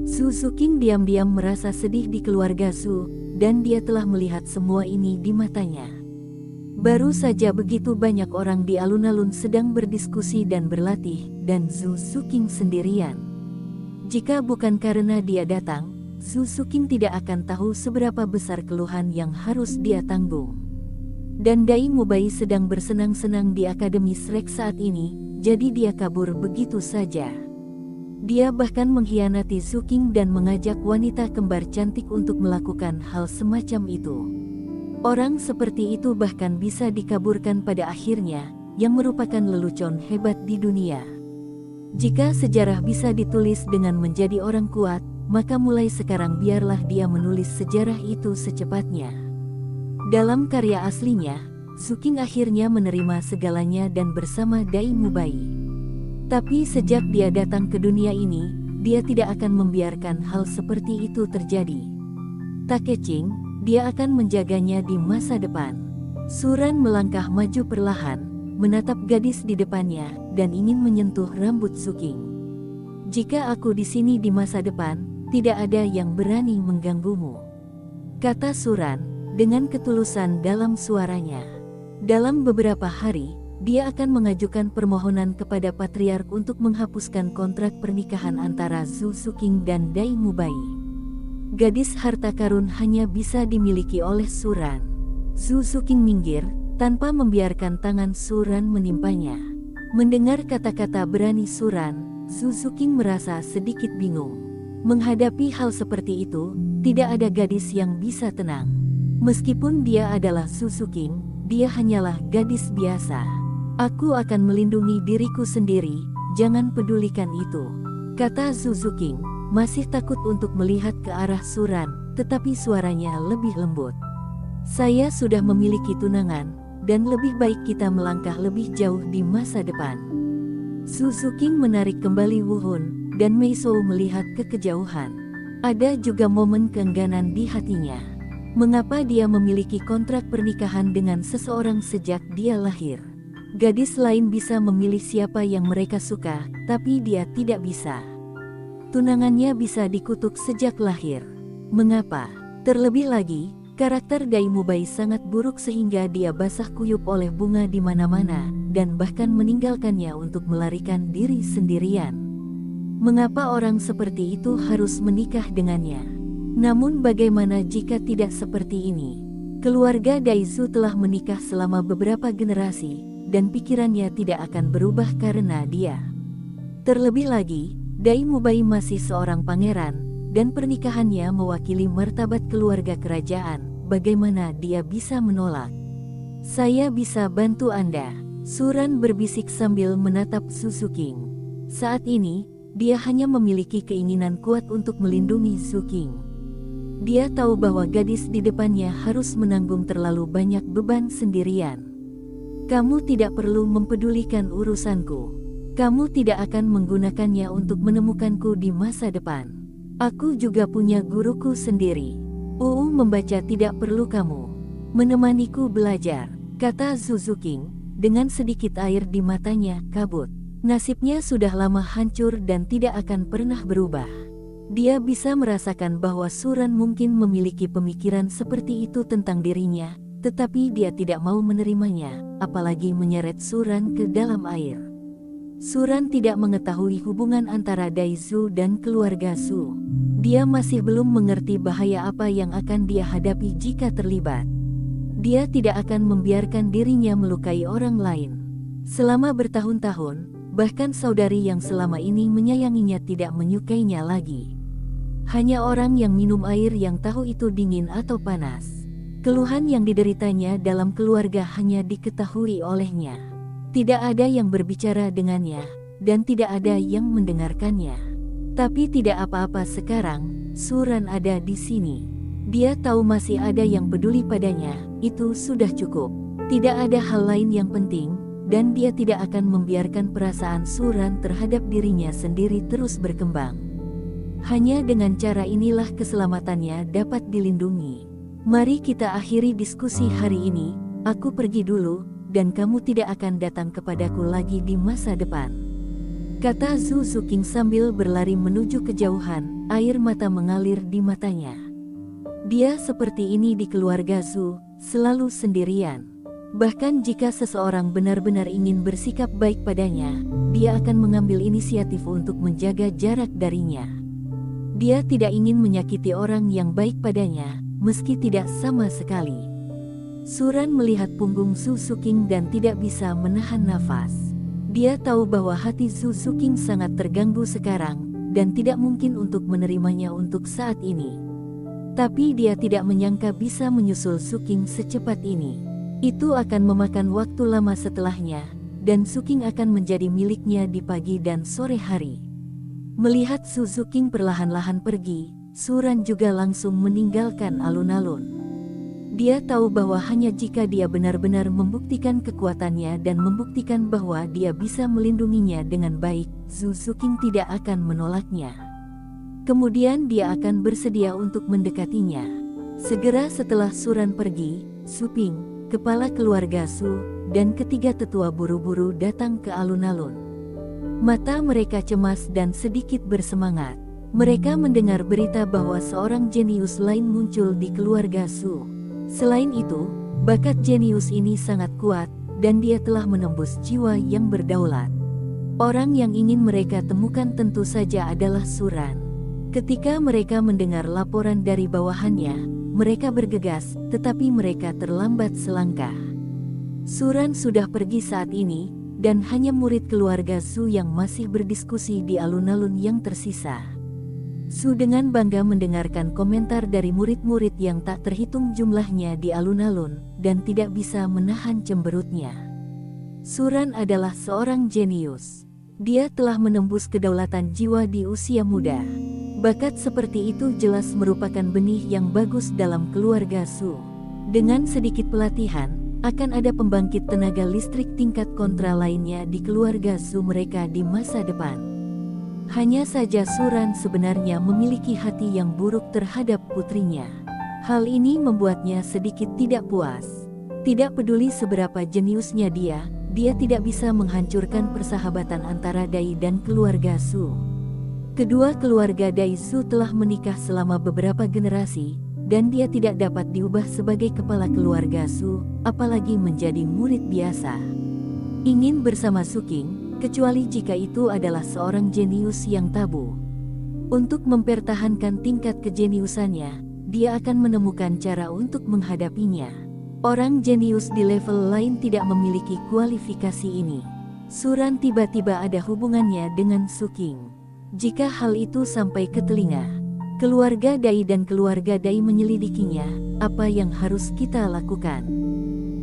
Suzuking diam-diam merasa sedih di keluarga Su, dan dia telah melihat semua ini di matanya. Baru saja begitu banyak orang di alun-alun sedang berdiskusi dan berlatih, dan Suzuking sendirian. Jika bukan karena dia datang, Suzuking tidak akan tahu seberapa besar keluhan yang harus dia tanggung. Dan Dai Mubai sedang bersenang-senang di Akademi Shrek saat ini, jadi dia kabur begitu saja. Dia bahkan mengkhianati Suking dan mengajak wanita kembar cantik untuk melakukan hal semacam itu. Orang seperti itu bahkan bisa dikaburkan pada akhirnya, yang merupakan lelucon hebat di dunia. Jika sejarah bisa ditulis dengan menjadi orang kuat, maka mulai sekarang biarlah dia menulis sejarah itu secepatnya. Dalam karya aslinya, Suking akhirnya menerima segalanya dan bersama Dai Mubai. Tapi sejak dia datang ke dunia ini, dia tidak akan membiarkan hal seperti itu terjadi. Tak kecing, dia akan menjaganya di masa depan. Suran melangkah maju perlahan, menatap gadis di depannya, dan ingin menyentuh rambut Suking. Jika aku di sini di masa depan, tidak ada yang berani mengganggumu, kata Suran, dengan ketulusan dalam suaranya. Dalam beberapa hari, dia akan mengajukan permohonan kepada Patriark untuk menghapuskan kontrak pernikahan antara Suzuking dan Dai Mubai. Gadis harta karun hanya bisa dimiliki oleh Suran. Suzuking minggir, tanpa membiarkan tangan Suran menimpanya. Mendengar kata-kata berani Suran, Suzuking merasa sedikit bingung. Menghadapi hal seperti itu, tidak ada gadis yang bisa tenang. Meskipun dia adalah Suzuking, dia hanyalah gadis biasa. Aku akan melindungi diriku sendiri, jangan pedulikan itu, kata Suzuking, masih takut untuk melihat ke arah Suran, tetapi suaranya lebih lembut. Saya sudah memiliki tunangan, dan lebih baik kita melangkah lebih jauh di masa depan. Suzuking menarik kembali Wuhun, dan Meisou melihat ke kejauhan. Ada juga momen keengganan di hatinya. Mengapa dia memiliki kontrak pernikahan dengan seseorang sejak dia lahir? Gadis lain bisa memilih siapa yang mereka suka, tapi dia tidak bisa. Tunangannya bisa dikutuk sejak lahir. Mengapa? Terlebih lagi, karakter Dai Mubai sangat buruk sehingga dia basah kuyup oleh bunga di mana-mana, dan bahkan meninggalkannya untuk melarikan diri sendirian. Mengapa orang seperti itu harus menikah dengannya? Namun bagaimana jika tidak seperti ini? Keluarga Daizu telah menikah selama beberapa generasi, dan pikirannya tidak akan berubah karena dia. Terlebih lagi, Dai Mubai masih seorang pangeran, dan pernikahannya mewakili martabat keluarga kerajaan. Bagaimana dia bisa menolak? Saya bisa bantu Anda, Suran berbisik sambil menatap Suzuking. Saat ini, dia hanya memiliki keinginan kuat untuk melindungi Suking. Dia tahu bahwa gadis di depannya harus menanggung terlalu banyak beban sendirian. Kamu tidak perlu mempedulikan urusanku. Kamu tidak akan menggunakannya untuk menemukanku di masa depan. Aku juga punya guruku sendiri. Membaca tidak perlu kamu menemaniku belajar, kata Zhu Zuqing, dengan sedikit air di matanya kabut. Nasibnya sudah lama hancur dan tidak akan pernah berubah. Dia bisa merasakan bahwa Suran mungkin memiliki pemikiran seperti itu tentang dirinya, tetapi dia tidak mau menerimanya, apalagi menyeret Suran ke dalam air. Suran tidak mengetahui hubungan antara Dai Zhu dan keluarga Zhu. Dia masih belum mengerti bahaya apa yang akan dia hadapi jika terlibat. Dia tidak akan membiarkan dirinya melukai orang lain. Selama bertahun-tahun, bahkan saudari yang selama ini menyayanginya tidak menyukainya lagi. Hanya orang yang minum air yang tahu itu dingin atau panas. Keluhan yang dideritanya dalam keluarga hanya diketahui olehnya. Tidak ada yang berbicara dengannya, dan tidak ada yang mendengarkannya. Tapi tidak apa-apa sekarang, Suran ada di sini. Dia tahu masih ada yang peduli padanya, itu sudah cukup. Tidak ada hal lain yang penting, dan dia tidak akan membiarkan perasaan Suran terhadap dirinya sendiri terus berkembang. Hanya dengan cara inilah keselamatannya dapat dilindungi. Mari kita akhiri diskusi hari ini, aku pergi dulu, dan kamu tidak akan datang kepadaku lagi di masa depan, kata Zhu Zuqing sambil berlari menuju kejauhan, air mata mengalir di matanya. Dia seperti ini di keluarga Zhu, selalu sendirian. Bahkan jika seseorang benar-benar ingin bersikap baik padanya, dia akan mengambil inisiatif untuk menjaga jarak darinya. Dia tidak ingin menyakiti orang yang baik padanya, meski tidak sama sekali. Suran melihat punggung Zhu Zuqing dan tidak bisa menahan nafas. Dia tahu bahwa hati Zhu Zuqing sangat terganggu sekarang, dan tidak mungkin untuk menerimanya untuk saat ini. Tapi dia tidak menyangka bisa menyusul Zuqing secepat ini. Itu akan memakan waktu lama setelahnya, dan Zuqing akan menjadi miliknya di pagi dan sore hari. Melihat Zhu Zuqing perlahan-lahan pergi, Suran juga langsung meninggalkan alun-alun. Dia tahu bahwa hanya jika dia benar-benar membuktikan kekuatannya dan membuktikan bahwa dia bisa melindunginya dengan baik, Zhu Zuqing tidak akan menolaknya. Kemudian dia akan bersedia untuk mendekatinya. Segera setelah Suran pergi, Su Ping, kepala keluarga Su, dan ketiga tetua buru-buru datang ke alun-alun. Mata mereka cemas dan sedikit bersemangat. Mereka mendengar berita bahwa seorang jenius lain muncul di keluarga Su. Selain itu, bakat jenius ini sangat kuat, dan dia telah menembus jiwa yang berdaulat. Orang yang ingin mereka temukan tentu saja adalah Suran. Ketika mereka mendengar laporan dari bawahannya, mereka bergegas, tetapi mereka terlambat selangkah. Suran sudah pergi saat ini, dan hanya murid keluarga Su yang masih berdiskusi di alun-alun yang tersisa. Su dengan bangga mendengarkan komentar dari murid-murid yang tak terhitung jumlahnya di alun-alun, dan tidak bisa menahan cemberutnya. Suran adalah seorang jenius. Dia telah menembus kedaulatan jiwa di usia muda. Bakat seperti itu jelas merupakan benih yang bagus dalam keluarga Su. Dengan sedikit pelatihan, akan ada pembangkit tenaga listrik tingkat kontra lainnya di keluarga Su mereka di masa depan. Hanya saja Suran sebenarnya memiliki hati yang buruk terhadap putrinya. Hal ini membuatnya sedikit tidak puas. Tidak peduli seberapa jeniusnya dia tidak bisa menghancurkan persahabatan antara Dai dan keluarga Su. Kedua keluarga Dai Su telah menikah selama beberapa generasi, dan dia tidak dapat diubah sebagai kepala keluarga Su, apalagi menjadi murid biasa. Ingin bersama Zuqing, kecuali jika itu adalah seorang jenius yang tabu. Untuk mempertahankan tingkat kejeniusannya, dia akan menemukan cara untuk menghadapinya. Orang jenius di level lain tidak memiliki kualifikasi ini. Suran tiba-tiba ada hubungannya dengan Zuqing. Jika hal itu sampai ke telinga keluarga Dai dan keluarga Dai menyelidikinya, apa yang harus kita lakukan?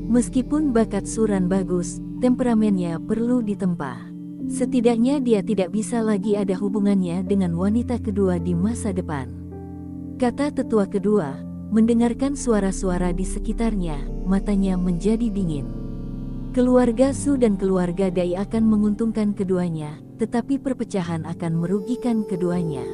Meskipun bakat Suran bagus, temperamennya perlu ditempa. Setidaknya dia tidak bisa lagi ada hubungannya dengan wanita kedua di masa depan, kata tetua kedua. Mendengarkan suara-suara di sekitarnya, matanya menjadi dingin. Keluarga Su dan keluarga Dai akan menguntungkan keduanya, tetapi perpecahan akan merugikan keduanya.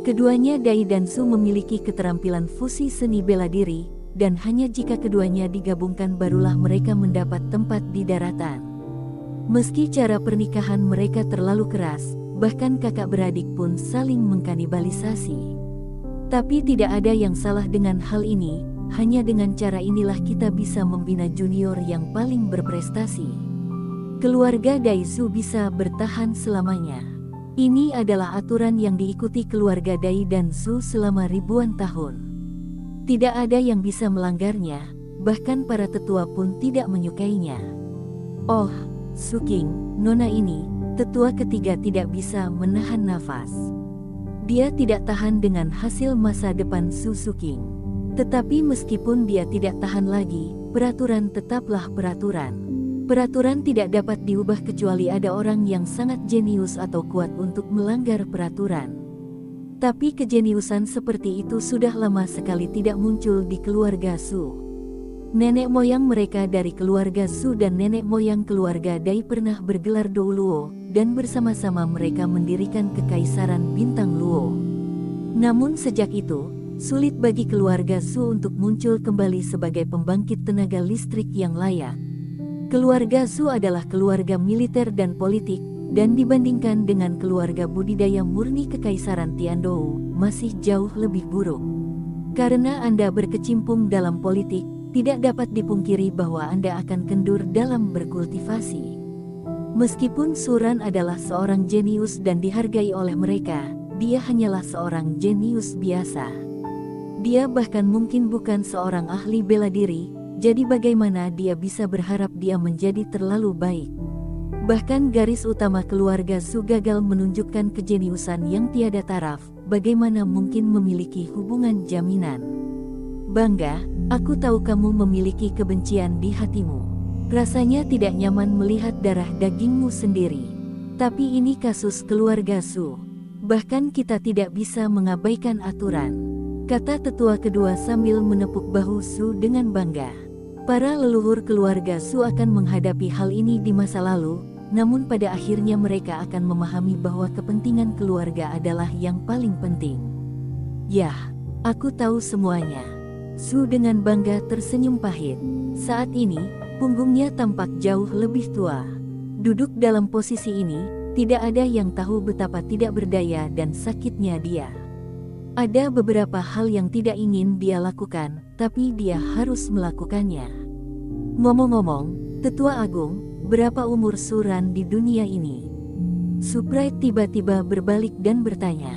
Keduanya Dai dan Su memiliki keterampilan fusi seni bela diri, dan hanya jika keduanya digabungkan barulah mereka mendapat tempat di daratan. Meski cara pernikahan mereka terlalu keras, bahkan kakak beradik pun saling mengkanibalisasi. Tapi tidak ada yang salah dengan hal ini, hanya dengan cara inilah kita bisa membina junior yang paling berprestasi. Keluarga Dai Su bisa bertahan selamanya. Ini adalah aturan yang diikuti keluarga Dai dan Su selama ribuan tahun. Tidak ada yang bisa melanggarnya, bahkan para tetua pun tidak menyukainya. Oh, Su King, nona ini, tetua ketiga tidak bisa menahan nafas. Dia tidak tahan dengan hasil masa depan Su King. Tetapi meskipun dia tidak tahan lagi, peraturan tetaplah peraturan. Peraturan tidak dapat diubah kecuali ada orang yang sangat jenius atau kuat untuk melanggar peraturan. Tapi kejeniusan seperti itu sudah lama sekali tidak muncul di keluarga Su. Nenek moyang mereka dari keluarga Su dan nenek moyang keluarga Dai pernah bergelar Dou Luo, dan bersama-sama mereka mendirikan Kekaisaran Bintang Luo. Namun sejak itu, sulit bagi keluarga Su untuk muncul kembali sebagai pembangkit tenaga listrik yang layak. Keluarga Su adalah keluarga militer dan politik, dan dibandingkan dengan keluarga budidaya murni Kekaisaran Tiandou, masih jauh lebih buruk. Karena Anda berkecimpung dalam politik, tidak dapat dipungkiri bahwa Anda akan kendur dalam berkultivasi. Meskipun Suran adalah seorang jenius dan dihargai oleh mereka, dia hanyalah seorang jenius biasa. Dia bahkan mungkin bukan seorang ahli bela diri. Jadi bagaimana dia bisa berharap dia menjadi terlalu baik? Bahkan garis utama keluarga Su gagal menunjukkan kejeniusan yang tiada taraf, bagaimana mungkin memiliki hubungan jaminan? Bangga, aku tahu kamu memiliki kebencian di hatimu. Rasanya tidak nyaman melihat darah dagingmu sendiri. Tapi ini kasus keluarga Su. Bahkan kita tidak bisa mengabaikan aturan, kata tetua kedua sambil menepuk bahu Su dengan bangga. Para leluhur keluarga Su akan menghadapi hal ini di masa lalu, namun pada akhirnya mereka akan memahami bahwa kepentingan keluarga adalah yang paling penting. Yah, aku tahu semuanya. Su dengan bangga tersenyum pahit. Saat ini, punggungnya tampak jauh lebih tua. Duduk dalam posisi ini, tidak ada yang tahu betapa tidak berdaya dan sakitnya dia. Ada beberapa hal yang tidak ingin dia lakukan, tapi dia harus melakukannya. Ngomong-ngomong, Tetua Agung, berapa umur Suran di dunia ini? Suprite tiba-tiba berbalik dan bertanya.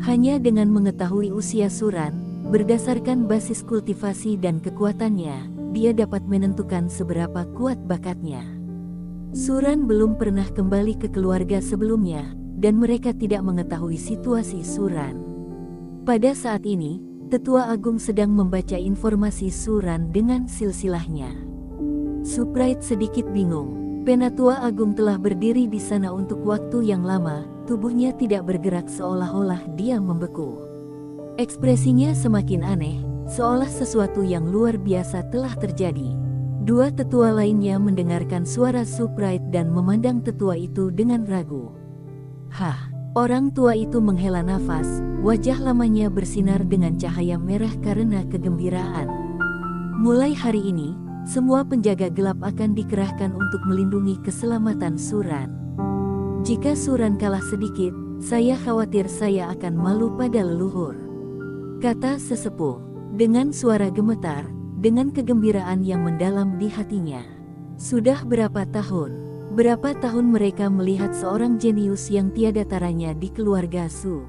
Hanya dengan mengetahui usia Suran, berdasarkan basis kultivasi dan kekuatannya, dia dapat menentukan seberapa kuat bakatnya. Suran belum pernah kembali ke keluarga sebelumnya, dan mereka tidak mengetahui situasi Suran. Pada saat ini, Tetua Agung sedang membaca informasi Suran dengan silsilahnya. Suprite sedikit bingung. Penatua Agung telah berdiri di sana untuk waktu yang lama, tubuhnya tidak bergerak seolah-olah dia membeku. Ekspresinya semakin aneh, seolah sesuatu yang luar biasa telah terjadi. Dua tetua lainnya mendengarkan suara Suprite dan memandang tetua itu dengan ragu. Hah! Orang tua itu menghela nafas, wajah lamanya bersinar dengan cahaya merah karena kegembiraan. Mulai hari ini, semua penjaga gelap akan dikerahkan untuk melindungi keselamatan Suran. Jika Suran kalah sedikit, saya khawatir saya akan malu pada leluhur, kata sesepuh, dengan suara gemetar, dengan kegembiraan yang mendalam di hatinya. Sudah berapa tahun mereka melihat seorang jenius yang tiada taranya di keluarga Su.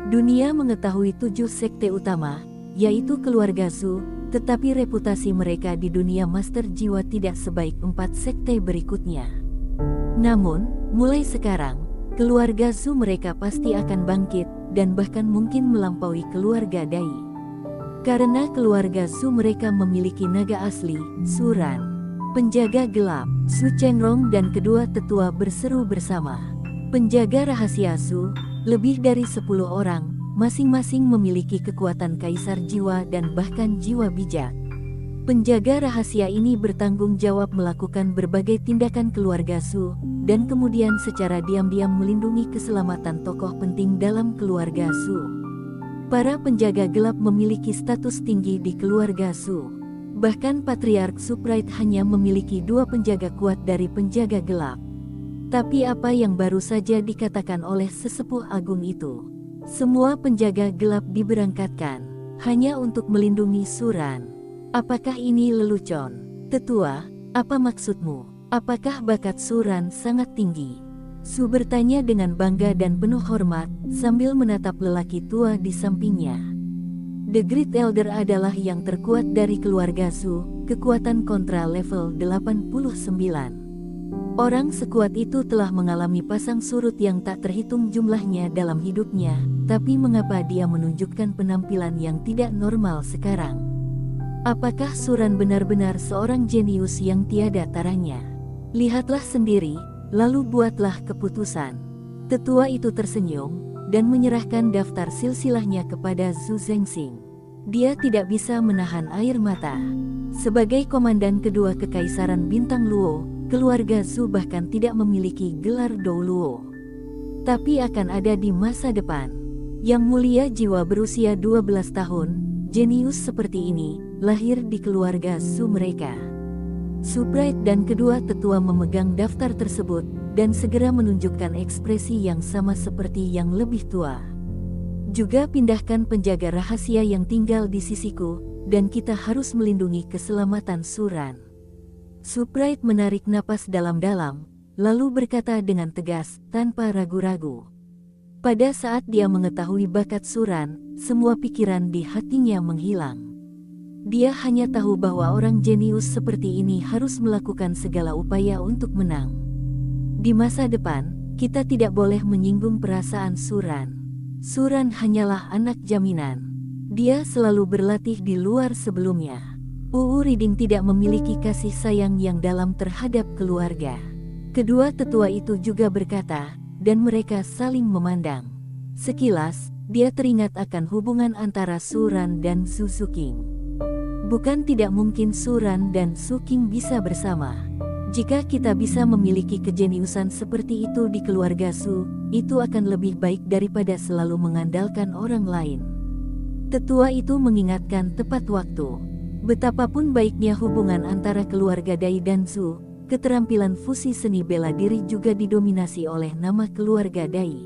Dunia mengetahui 7 sekte utama, yaitu keluarga Su, tetapi reputasi mereka di dunia master jiwa tidak sebaik 4 sekte berikutnya. Namun, mulai sekarang, keluarga Su mereka pasti akan bangkit, dan bahkan mungkin melampaui keluarga Dai. Karena keluarga Su mereka memiliki naga asli, Suran. Penjaga gelap, Su Chengrong dan kedua tetua berseru bersama. Penjaga rahasia Su, lebih dari 10 orang, masing-masing memiliki kekuatan kaisar jiwa dan bahkan jiwa bijak. Penjaga rahasia ini bertanggung jawab melakukan berbagai tindakan keluarga Su, dan kemudian secara diam-diam melindungi keselamatan tokoh penting dalam keluarga Su. Para penjaga gelap memiliki status tinggi di keluarga Su. Bahkan Patriark Suprite hanya memiliki 2 penjaga kuat dari penjaga gelap. Tapi apa yang baru saja dikatakan oleh sesepuh agung itu? Semua penjaga gelap diberangkatkan hanya untuk melindungi Suran. Apakah ini lelucon? Tetua, apa maksudmu? Apakah bakat Suran sangat tinggi? Su bertanya dengan bangga dan penuh hormat, sambil menatap lelaki tua di sampingnya. The Great Elder adalah yang terkuat dari keluarga Su, kekuatan kontra level 89. Orang sekuat itu telah mengalami pasang surut yang tak terhitung jumlahnya dalam hidupnya, tapi mengapa dia menunjukkan penampilan yang tidak normal sekarang? Apakah Suran benar-benar seorang jenius yang tiada taranya? Lihatlah sendiri, lalu buatlah keputusan. Tetua itu tersenyum, dan menyerahkan daftar silsilahnya kepada Zhu Zengxing. Dia tidak bisa menahan air mata. Sebagai komandan kedua Kekaisaran Bintang Luo, keluarga Zhu bahkan tidak memiliki gelar Dou Luo. Tapi akan ada di masa depan. Yang mulia jiwa berusia 12 tahun, jenius seperti ini, lahir di keluarga Su mereka. Suprite dan kedua tetua memegang daftar tersebut, dan segera menunjukkan ekspresi yang sama seperti yang lebih tua. Juga pindahkan penjaga rahasia yang tinggal di sisiku, dan kita harus melindungi keselamatan Suran. Suprite menarik napas dalam-dalam, lalu berkata dengan tegas, tanpa ragu-ragu. Pada saat dia mengetahui bakat Suran, semua pikiran di hatinya menghilang. Dia hanya tahu bahwa orang jenius seperti ini harus melakukan segala upaya untuk menang. Di masa depan, kita tidak boleh menyinggung perasaan Suran. Suran hanyalah anak jaminan. Dia selalu berlatih di luar sebelumnya. Reading tidak memiliki kasih sayang yang dalam terhadap keluarga. Kedua tetua itu juga berkata, dan mereka saling memandang. Sekilas, dia teringat akan hubungan antara Suran dan Su Suking. Bukan tidak mungkin Suran dan Su King bisa bersama. Jika kita bisa memiliki kejeniusan seperti itu di keluarga Su, itu akan lebih baik daripada selalu mengandalkan orang lain. Tetua itu mengingatkan tepat waktu. Betapapun baiknya hubungan antara keluarga Dai dan Su, keterampilan fusi seni bela diri juga didominasi oleh nama keluarga Dai.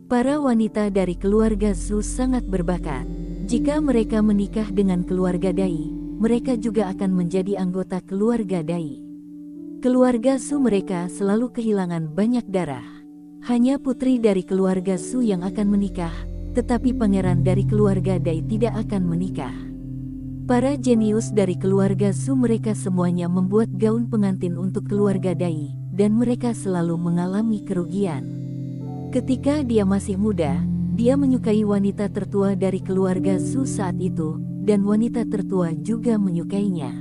Para wanita dari keluarga Su sangat berbakat. Jika mereka menikah dengan keluarga Dai, mereka juga akan menjadi anggota keluarga Dai. Keluarga Su mereka selalu kehilangan banyak darah. Hanya putri dari keluarga Su yang akan menikah, tetapi pangeran dari keluarga Dai tidak akan menikah. Para jenius dari keluarga Su mereka semuanya membuat gaun pengantin untuk keluarga Dai, dan mereka selalu mengalami kerugian. Ketika dia masih muda, dia menyukai wanita tertua dari keluarga Su saat itu, dan wanita tertua juga menyukainya.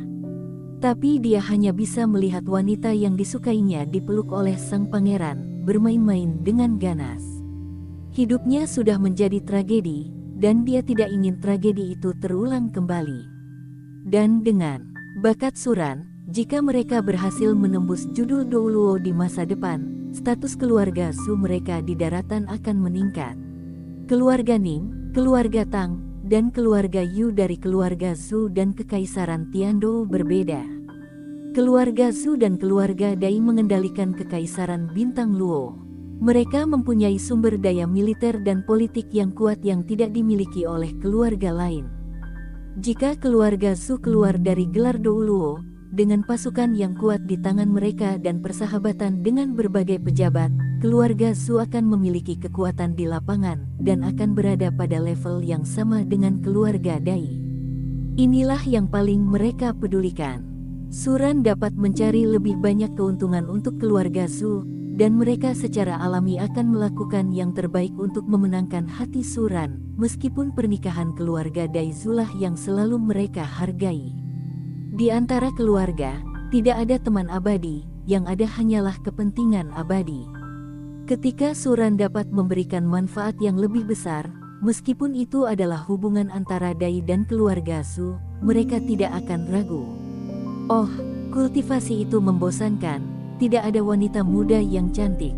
Tapi dia hanya bisa melihat wanita yang disukainya dipeluk oleh sang pangeran, bermain-main dengan ganas. Hidupnya sudah menjadi tragedi, dan dia tidak ingin tragedi itu terulang kembali. Dan dengan bakat Suran, jika mereka berhasil menembus judul Dou Luo di masa depan, status keluarga Su mereka di daratan akan meningkat. Keluarga Ning, keluarga Tang, dan keluarga Yu dari keluarga Zhou dan Kekaisaran Tiandou berbeda. Keluarga Zhou dan keluarga Dai mengendalikan Kekaisaran Bintang Luo. Mereka mempunyai sumber daya militer dan politik yang kuat yang tidak dimiliki oleh keluarga lain. Jika keluarga Zhou keluar dari gelar Dou Luo, dengan pasukan yang kuat di tangan mereka dan persahabatan dengan berbagai pejabat, keluarga Zhou akan memiliki kekuatan di lapangan dan akan berada pada level yang sama dengan keluarga Dai. Inilah yang paling mereka pedulikan. Suran dapat mencari lebih banyak keuntungan untuk keluarga Zhou, dan mereka secara alami akan melakukan yang terbaik untuk memenangkan hati Suran, meskipun pernikahan keluarga Dai Zulah yang selalu mereka hargai. Di antara keluarga, tidak ada teman abadi, yang ada hanyalah kepentingan abadi. Ketika Suran dapat memberikan manfaat yang lebih besar, meskipun itu adalah hubungan antara Dai dan keluarga Zhou, mereka tidak akan ragu. Oh, kultivasi itu membosankan, tidak ada wanita muda yang cantik.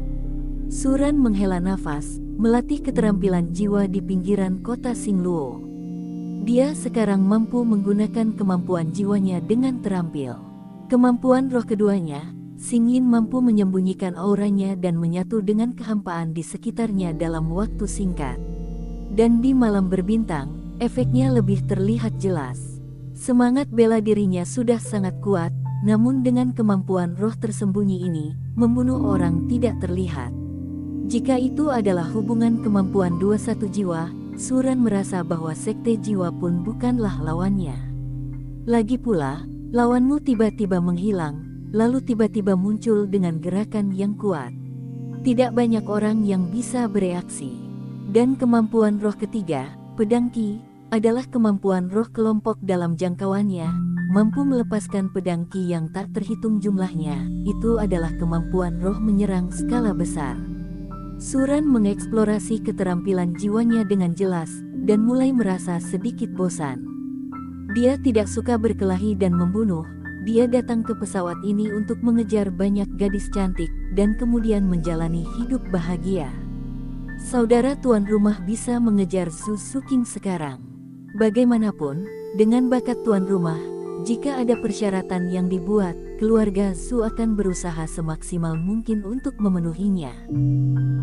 Suran menghela nafas, melatih keterampilan jiwa di pinggiran kota Xingluo. Dia sekarang mampu menggunakan kemampuan jiwanya dengan terampil. Kemampuan roh keduanya, Xingyin mampu menyembunyikan auranya dan menyatu dengan kehampaan di sekitarnya dalam waktu singkat. Dan di malam berbintang, efeknya lebih terlihat jelas. Semangat bela dirinya sudah sangat kuat, namun dengan kemampuan roh tersembunyi ini, membunuh orang tidak terlihat. Jika itu adalah hubungan kemampuan 21 jiwa, Suran merasa bahwa sekte jiwa pun bukanlah lawannya. Lagi pula, lawanmu tiba-tiba menghilang, lalu tiba-tiba muncul dengan gerakan yang kuat. Tidak banyak orang yang bisa bereaksi. Dan kemampuan roh ketiga, pedang Qi, adalah kemampuan roh kelompok dalam jangkauannya, mampu melepaskan pedang Qi yang tak terhitung jumlahnya. Itu adalah kemampuan roh menyerang skala besar. Suran mengeksplorasi keterampilan jiwanya dengan jelas, dan mulai merasa sedikit bosan. Dia tidak suka berkelahi dan membunuh, dia datang ke pesawat ini untuk mengejar banyak gadis cantik, dan kemudian menjalani hidup bahagia. Saudara tuan rumah bisa mengejar Zhu Suking sekarang. Bagaimanapun, dengan bakat tuan rumah, jika ada persyaratan yang dibuat, keluarga Zhu akan berusaha semaksimal mungkin untuk memenuhinya.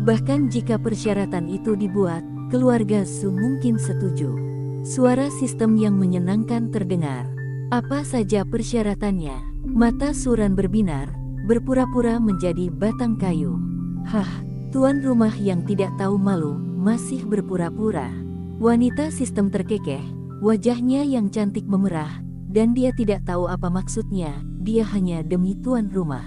Bahkan jika persyaratan itu dibuat, keluarga Zhu mungkin setuju. Suara sistem yang menyenangkan terdengar. Apa saja persyaratannya? Mata Suran berbinar, berpura-pura menjadi batang kayu. Hah, tuan rumah yang tidak tahu malu, masih berpura-pura. Wanita sistem terkekeh, wajahnya yang cantik memerah, dan dia tidak tahu apa maksudnya, dia hanya demi tuan rumah.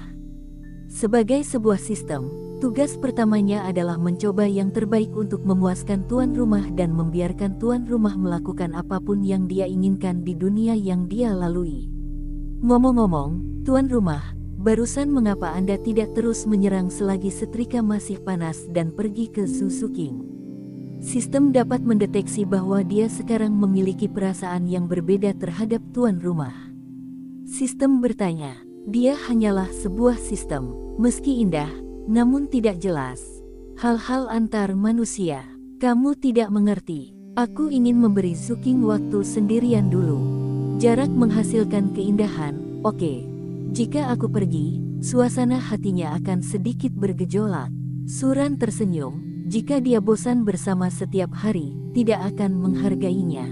Sebagai sebuah sistem, tugas pertamanya adalah mencoba yang terbaik untuk memuaskan tuan rumah dan membiarkan tuan rumah melakukan apapun yang dia inginkan di dunia yang dia lalui. Ngomong-ngomong, tuan rumah, barusan mengapa Anda tidak terus menyerang selagi setrika masih panas dan pergi ke Zhu Suking? Sistem dapat mendeteksi bahwa dia sekarang memiliki perasaan yang berbeda terhadap tuan rumah. Sistem bertanya, dia hanyalah sebuah sistem, meski indah, namun tidak jelas. Hal-hal antar manusia, kamu tidak mengerti. Aku ingin memberi Suking waktu sendirian dulu. Jarak menghasilkan keindahan, oke. Jika aku pergi, suasana hatinya akan sedikit bergejolak. Suran tersenyum. Jika dia bosan bersama setiap hari, tidak akan menghargainya.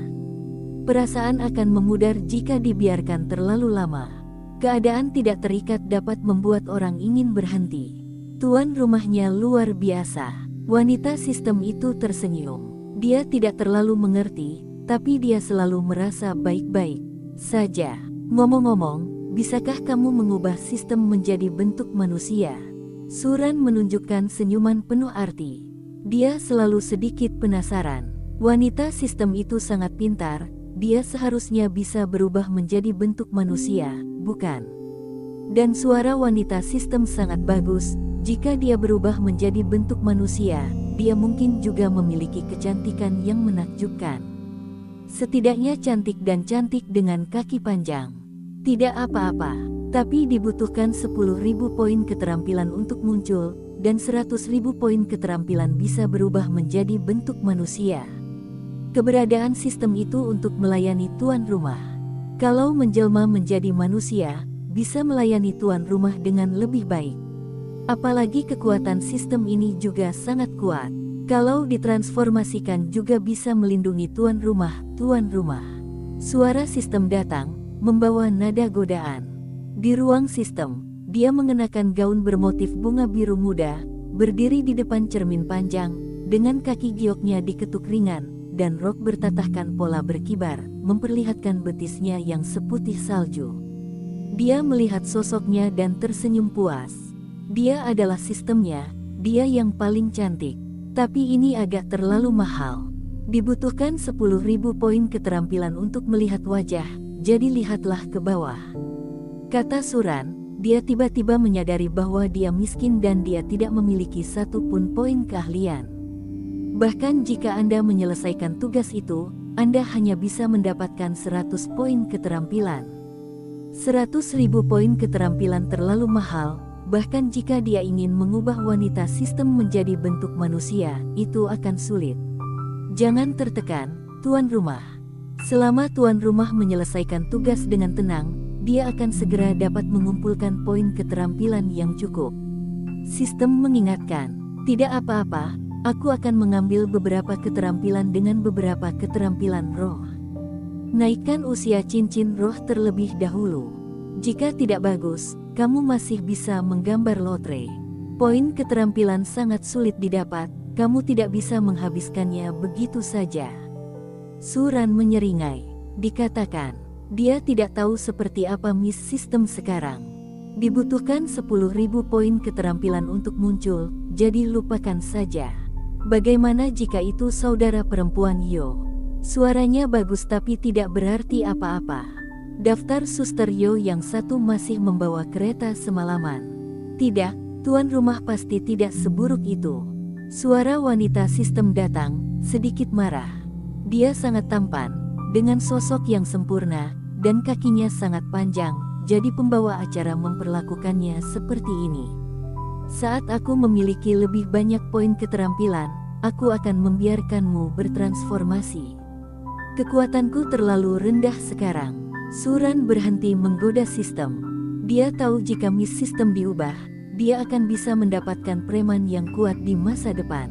Perasaan akan memudar jika dibiarkan terlalu lama. Keadaan tidak terikat dapat membuat orang ingin berhenti. Tuan rumahnya luar biasa. Wanita sistem itu tersenyum. Dia tidak terlalu mengerti, tapi dia selalu merasa baik-baik saja. Ngomong-ngomong, bisakah kamu mengubah sistem menjadi bentuk manusia? Suran menunjukkan senyuman penuh arti. Dia selalu sedikit penasaran. Wanita sistem itu sangat pintar, dia seharusnya bisa berubah menjadi bentuk manusia, bukan? Dan suara wanita sistem sangat bagus, jika dia berubah menjadi bentuk manusia, dia mungkin juga memiliki kecantikan yang menakjubkan. Setidaknya cantik dan cantik dengan kaki panjang. Tidak apa-apa, tapi dibutuhkan 10.000 poin keterampilan untuk muncul, dan 100.000 poin keterampilan bisa berubah menjadi bentuk manusia. Keberadaan sistem itu untuk melayani tuan rumah. Kalau menjelma menjadi manusia, bisa melayani tuan rumah dengan lebih baik. Apalagi kekuatan sistem ini juga sangat kuat. Kalau ditransformasikan juga bisa melindungi tuan rumah. Suara sistem datang, membawa nada godaan. Di ruang sistem, dia mengenakan gaun bermotif bunga biru muda, berdiri di depan cermin panjang, dengan kaki gioknya diketuk ringan, dan rok bertatahkan pola berkibar, memperlihatkan betisnya yang seputih salju. Dia melihat sosoknya dan tersenyum puas. Dia adalah sistemnya, dia yang paling cantik. Tapi ini agak terlalu mahal. Dibutuhkan 10.000 poin keterampilan untuk melihat wajah, jadi lihatlah ke bawah. Kata Suran. Dia tiba-tiba menyadari bahwa dia miskin dan dia tidak memiliki satu pun poin keahlian. Bahkan jika Anda menyelesaikan tugas itu, Anda hanya bisa mendapatkan 100 poin keterampilan. 100.000 poin keterampilan terlalu mahal, bahkan jika dia ingin mengubah wanita sistem menjadi bentuk manusia, itu akan sulit. Jangan tertekan, tuan rumah. Selama tuan rumah menyelesaikan tugas dengan tenang, dia akan segera dapat mengumpulkan poin keterampilan yang cukup. Sistem mengingatkan, tidak apa-apa, aku akan mengambil beberapa keterampilan dengan beberapa keterampilan roh. Naikkan usia cincin roh terlebih dahulu. Jika tidak bagus, kamu masih bisa menggambar lotre. Poin keterampilan sangat sulit didapat, kamu tidak bisa menghabiskannya begitu saja. Suran menyeringai. Dikatakan, dia tidak tahu seperti apa Miss System sekarang. Dibutuhkan 10.000 poin keterampilan untuk muncul, jadi lupakan saja. Bagaimana jika itu saudara perempuan Yo? Suaranya bagus tapi tidak berarti apa-apa. Daftar suster Yo yang satu masih membawa kereta semalaman. Tidak, tuan rumah pasti tidak seburuk itu. Suara wanita sistem datang, sedikit marah. Dia sangat tampan, dengan sosok yang sempurna, dan kakinya sangat panjang, jadi pembawa acara memperlakukannya seperti ini. Saat aku memiliki lebih banyak poin keterampilan, aku akan membiarkanmu bertransformasi. Kekuatanku terlalu rendah sekarang. Suran berhenti menggoda sistem. Dia tahu jika Miss System diubah, dia akan bisa mendapatkan preman yang kuat di masa depan.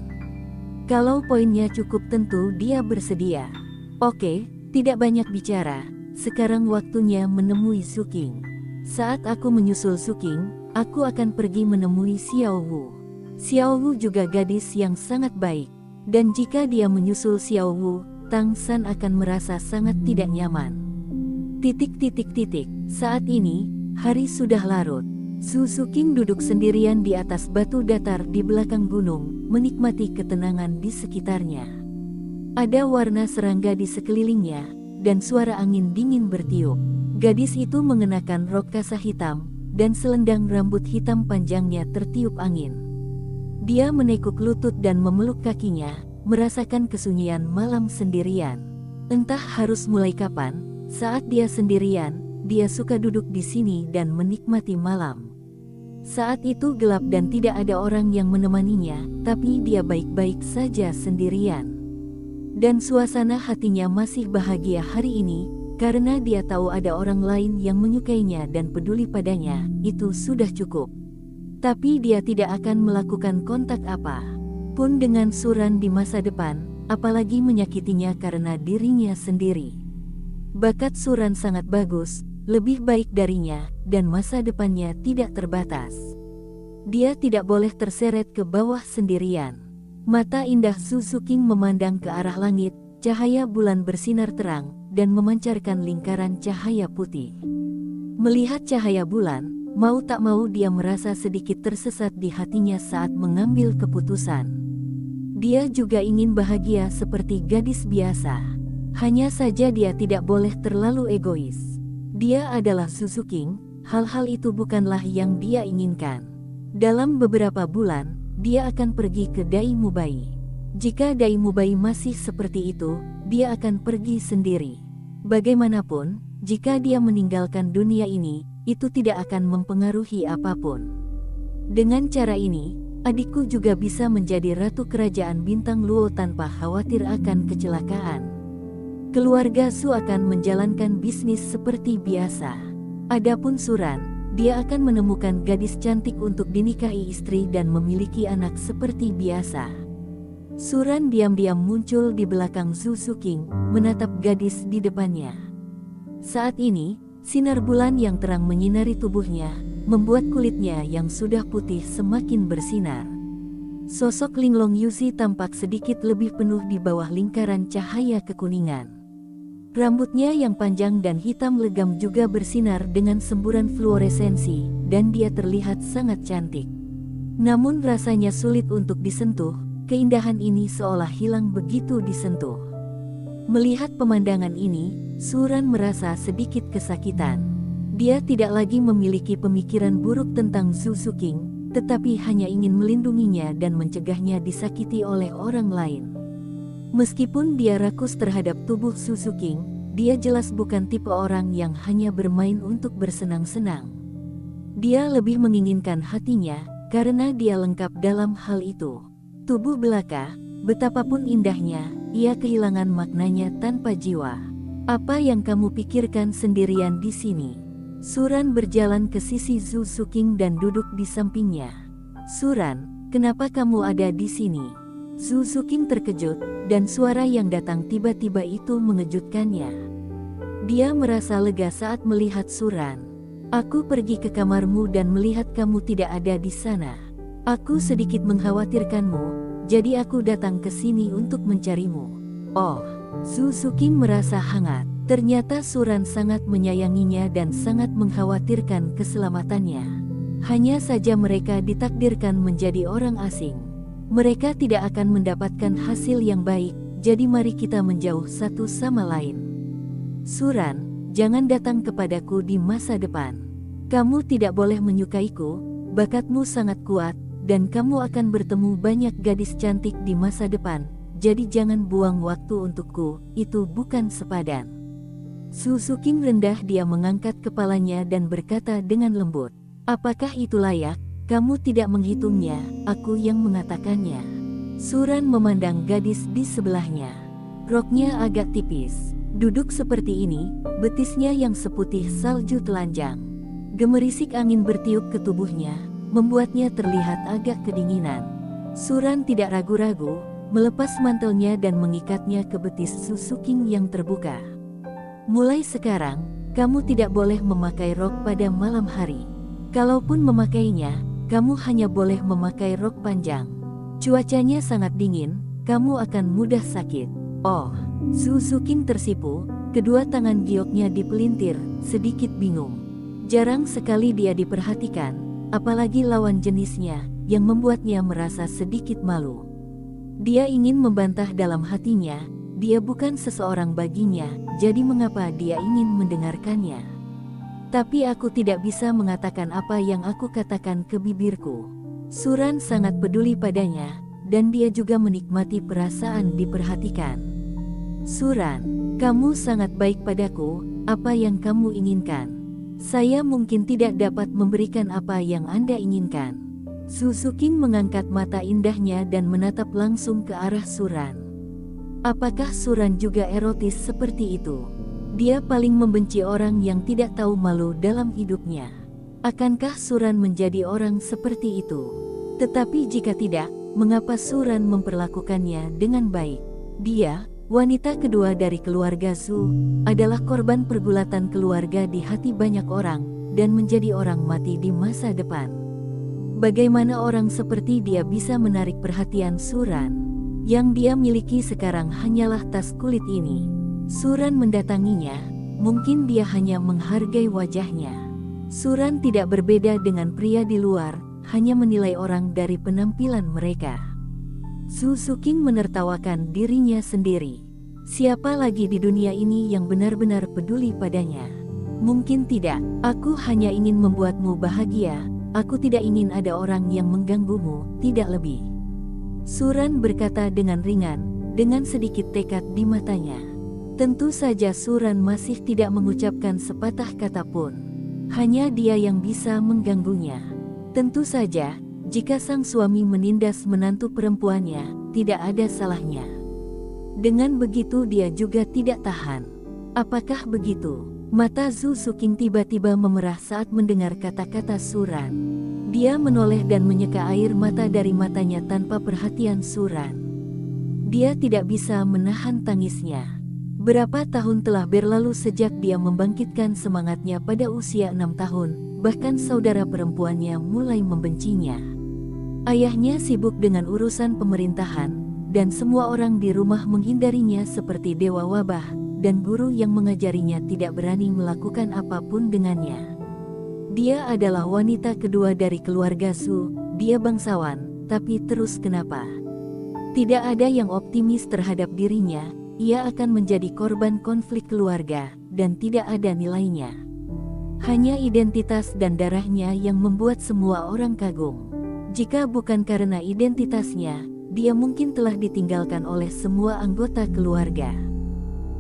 Kalau poinnya cukup tentu dia bersedia. Oke, tidak banyak bicara, sekarang waktunya menemui Suking. Saat aku menyusul Suking, aku akan pergi menemui Xiao Wu. Xiao Wu juga gadis yang sangat baik, dan jika dia menyusul Xiao Wu, Tang San akan merasa sangat tidak nyaman. Saat ini, hari sudah larut. Su Suking duduk sendirian di atas batu datar di belakang gunung, menikmati ketenangan di sekitarnya. Ada warna serangga di sekelilingnya, dan suara angin dingin bertiup. Gadis itu mengenakan rok kasah hitam, dan selendang rambut hitam panjangnya tertiup angin. Dia menekuk lutut dan memeluk kakinya, merasakan kesunyian malam sendirian. Entah harus mulai kapan, saat dia sendirian, dia suka duduk di sini dan menikmati malam. Saat itu gelap dan tidak ada orang yang menemaninya, tapi dia baik-baik saja sendirian. Dan suasana hatinya masih bahagia hari ini, karena dia tahu ada orang lain yang menyukainya dan peduli padanya, itu sudah cukup. Tapi dia tidak akan melakukan kontak apa pun dengan Suran di masa depan, apalagi menyakitinya karena dirinya sendiri. Bakat Suran sangat bagus, lebih baik darinya, dan masa depannya tidak terbatas. Dia tidak boleh terseret ke bawah sendirian. Mata indah Su Suking memandang ke arah langit, cahaya bulan bersinar terang, dan memancarkan lingkaran cahaya putih. Melihat cahaya bulan, mau tak mau dia merasa sedikit tersesat di hatinya saat mengambil keputusan. Dia juga ingin bahagia seperti gadis biasa. Hanya saja dia tidak boleh terlalu egois. Dia adalah Su Suking, hal-hal itu bukanlah yang dia inginkan. Dalam beberapa bulan, dia akan pergi ke Dai Mubai. Jika Dai Mubai masih seperti itu, dia akan pergi sendiri. Bagaimanapun, jika dia meninggalkan dunia ini, itu tidak akan mempengaruhi apapun. Dengan cara ini, adikku juga bisa menjadi ratu kerajaan bintang Luo tanpa khawatir akan kecelakaan. Keluarga Su akan menjalankan bisnis seperti biasa. Adapun Suran, dia akan menemukan gadis cantik untuk dinikahi istri dan memiliki anak seperti biasa. Suran diam-diam muncul di belakang Su Suking, menatap gadis di depannya. Saat ini, sinar bulan yang terang menyinari tubuhnya, membuat kulitnya yang sudah putih semakin bersinar. Sosok Linglong Yuzi tampak sedikit lebih penuh di bawah lingkaran cahaya kekuningan. Rambutnya yang panjang dan hitam legam juga bersinar dengan semburan fluoresensi, dan dia terlihat sangat cantik. Namun rasanya sulit untuk disentuh, keindahan ini seolah hilang begitu disentuh. Melihat pemandangan ini, Suran merasa sedikit kesakitan. Dia tidak lagi memiliki pemikiran buruk tentang Su Suking, tetapi hanya ingin melindunginya dan mencegahnya disakiti oleh orang lain. Meskipun dia rakus terhadap tubuh Susu King, dia jelas bukan tipe orang yang hanya bermain untuk bersenang-senang. Dia lebih menginginkan hatinya, karena dia lengkap dalam hal itu. Tubuh belaka, betapapun indahnya, ia kehilangan maknanya tanpa jiwa. Apa yang kamu pikirkan sendirian di sini? Suran berjalan ke sisi Zhu Suking dan duduk di sampingnya. Suran, kenapa kamu ada di sini? Zhu Suking terkejut, dan suara yang datang tiba-tiba itu mengejutkannya. Dia merasa lega saat melihat Suran. Aku pergi ke kamarmu dan melihat kamu tidak ada di sana. Aku sedikit mengkhawatirkanmu, jadi aku datang ke sini untuk mencarimu. Oh, Zhu Suking merasa hangat. Ternyata Suran sangat menyayanginya dan sangat mengkhawatirkan keselamatannya. Hanya saja mereka ditakdirkan menjadi orang asing. Mereka tidak akan mendapatkan hasil yang baik, jadi mari kita menjauh satu sama lain. Suran, jangan datang kepadaku di masa depan. Kamu tidak boleh menyukaiku, bakatmu sangat kuat, dan kamu akan bertemu banyak gadis cantik di masa depan, jadi jangan buang waktu untukku, itu bukan sepadan. Zhu Suking rendah, dia mengangkat kepalanya dan berkata dengan lembut, apakah itu layak? Kamu tidak menghitungnya, aku yang mengatakannya. Suran memandang gadis di sebelahnya. Roknya agak tipis. Duduk seperti ini, betisnya yang seputih salju telanjang. Gemerisik angin bertiup ke tubuhnya, membuatnya terlihat agak kedinginan. Suran tidak ragu-ragu, melepas mantelnya dan mengikatnya ke betis Zhu Suking yang terbuka. Mulai sekarang, kamu tidak boleh memakai rok pada malam hari. Kalaupun memakainya, kamu hanya boleh memakai rok panjang. Cuacanya sangat dingin, kamu akan mudah sakit. Oh, Zhu Suking tersipu, kedua tangan gioknya dipelintir, sedikit bingung. Jarang sekali dia diperhatikan, apalagi lawan jenisnya, yang membuatnya merasa sedikit malu. Dia ingin membantah dalam hatinya, dia bukan seseorang baginya, jadi mengapa dia ingin mendengarkannya? Tapi aku tidak bisa mengatakan apa yang aku katakan ke bibirku. Suran sangat peduli padanya, dan dia juga menikmati perasaan diperhatikan. Suran, kamu sangat baik padaku, apa yang kamu inginkan? Saya mungkin tidak dapat memberikan apa yang Anda inginkan. Zhu Suking mengangkat mata indahnya dan menatap langsung ke arah Suran. Apakah Suran juga erotis seperti itu? Dia paling membenci orang yang tidak tahu malu dalam hidupnya. Akankah Suran menjadi orang seperti itu? Tetapi jika tidak, mengapa Suran memperlakukannya dengan baik? Dia, wanita kedua dari keluarga Zhu, adalah korban pergulatan keluarga di hati banyak orang, dan menjadi orang mati di masa depan. Bagaimana orang seperti dia bisa menarik perhatian Suran? Yang dia miliki sekarang hanyalah tas kulit ini. Suran mendatanginya, mungkin dia hanya menghargai wajahnya. Suran tidak berbeda dengan pria di luar, hanya menilai orang dari penampilan mereka. Zhu Suking menertawakan dirinya sendiri. Siapa lagi di dunia ini yang benar-benar peduli padanya? Mungkin tidak, aku hanya ingin membuatmu bahagia, aku tidak ingin ada orang yang mengganggumu, tidak lebih. Suran berkata dengan ringan, dengan sedikit tekad di matanya. Tentu saja Suran masih tidak mengucapkan sepatah kata pun. Hanya dia yang bisa mengganggunya. Tentu saja, jika sang suami menindas menantu perempuannya, tidak ada salahnya. Dengan begitu dia juga tidak tahan. Apakah begitu? Mata Zhu Suking tiba-tiba memerah saat mendengar kata-kata Suran. Dia menoleh dan menyeka air mata dari matanya tanpa perhatian Suran. Dia tidak bisa menahan tangisnya. Berapa tahun telah berlalu sejak dia membangkitkan semangatnya pada usia 6 tahun, bahkan saudara perempuannya mulai membencinya. Ayahnya sibuk dengan urusan pemerintahan, dan semua orang di rumah menghindarinya seperti dewa wabah, dan guru yang mengajarinya tidak berani melakukan apapun dengannya. Dia adalah wanita kedua dari keluarga Zhu, dia bangsawan, tapi terus kenapa? Tidak ada yang optimis terhadap dirinya, ia akan menjadi korban konflik keluarga, dan tidak ada nilainya. Hanya identitas dan darahnya yang membuat semua orang kagum. Jika bukan karena identitasnya, dia mungkin telah ditinggalkan oleh semua anggota keluarga.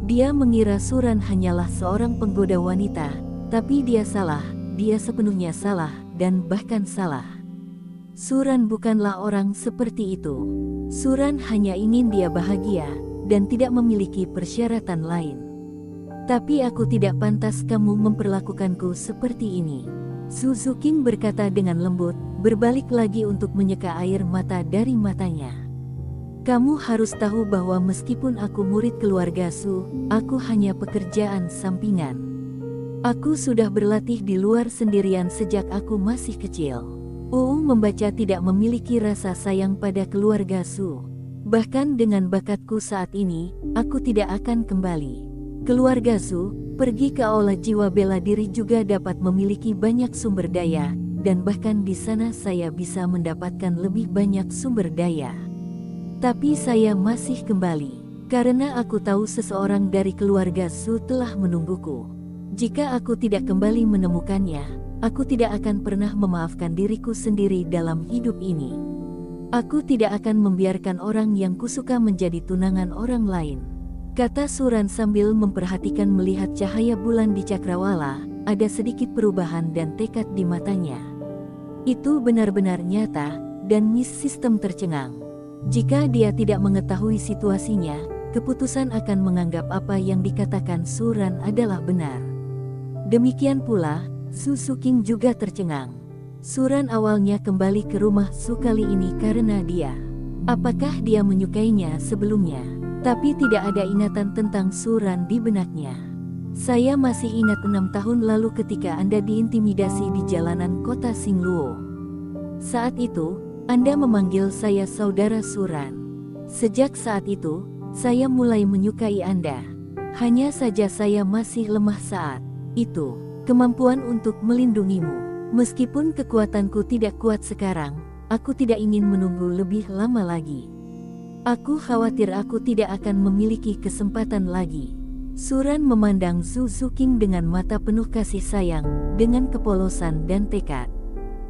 Dia mengira Suran hanyalah seorang penggoda wanita, tapi dia salah, dia sepenuhnya salah, dan bahkan salah. Suran bukanlah orang seperti itu. Suran hanya ingin dia bahagia, dan tidak memiliki persyaratan lain. Tapi aku tidak pantas kamu memperlakukanku seperti ini. Su Zuking berkata dengan lembut, berbalik lagi untuk menyeka air mata dari matanya. Kamu harus tahu bahwa meskipun aku murid keluarga Su, aku hanya pekerjaan sampingan. Aku sudah berlatih di luar sendirian sejak aku masih kecil. Membaca tidak memiliki rasa sayang pada keluarga Su. Bahkan dengan bakatku saat ini, aku tidak akan kembali. Keluarga Su, pergi ke aula jiwa bela diri juga dapat memiliki banyak sumber daya, dan bahkan di sana saya bisa mendapatkan lebih banyak sumber daya. Tapi saya masih kembali, karena aku tahu seseorang dari keluarga Su telah menungguku. Jika aku tidak kembali menemukannya, aku tidak akan pernah memaafkan diriku sendiri dalam hidup ini. Aku tidak akan membiarkan orang yang kusuka menjadi tunangan orang lain. Kata Suran sambil memperhatikan melihat cahaya bulan di cakrawala, ada sedikit perubahan dan tekad di matanya. Itu benar-benar nyata, dan Miss System tercengang. Jika dia tidak mengetahui situasinya, keputusan akan menganggap apa yang dikatakan Suran adalah benar. Demikian pula, Su Zuking juga tercengang. Suran awalnya kembali ke rumah Su kali ini karena dia. Apakah dia menyukainya sebelumnya? Tapi tidak ada ingatan tentang Suran di benaknya. Saya masih ingat 6 tahun lalu ketika Anda diintimidasi di jalanan kota Xingluo. Saat itu, Anda memanggil saya saudara Suran. Sejak saat itu, saya mulai menyukai Anda. Hanya saja saya masih lemah saat itu. Kemampuan untuk melindungimu. Meskipun kekuatanku tidak kuat sekarang, aku tidak ingin menunggu lebih lama lagi. Aku khawatir aku tidak akan memiliki kesempatan lagi. Suran memandang Su Zuking dengan mata penuh kasih sayang, dengan kepolosan dan tekad.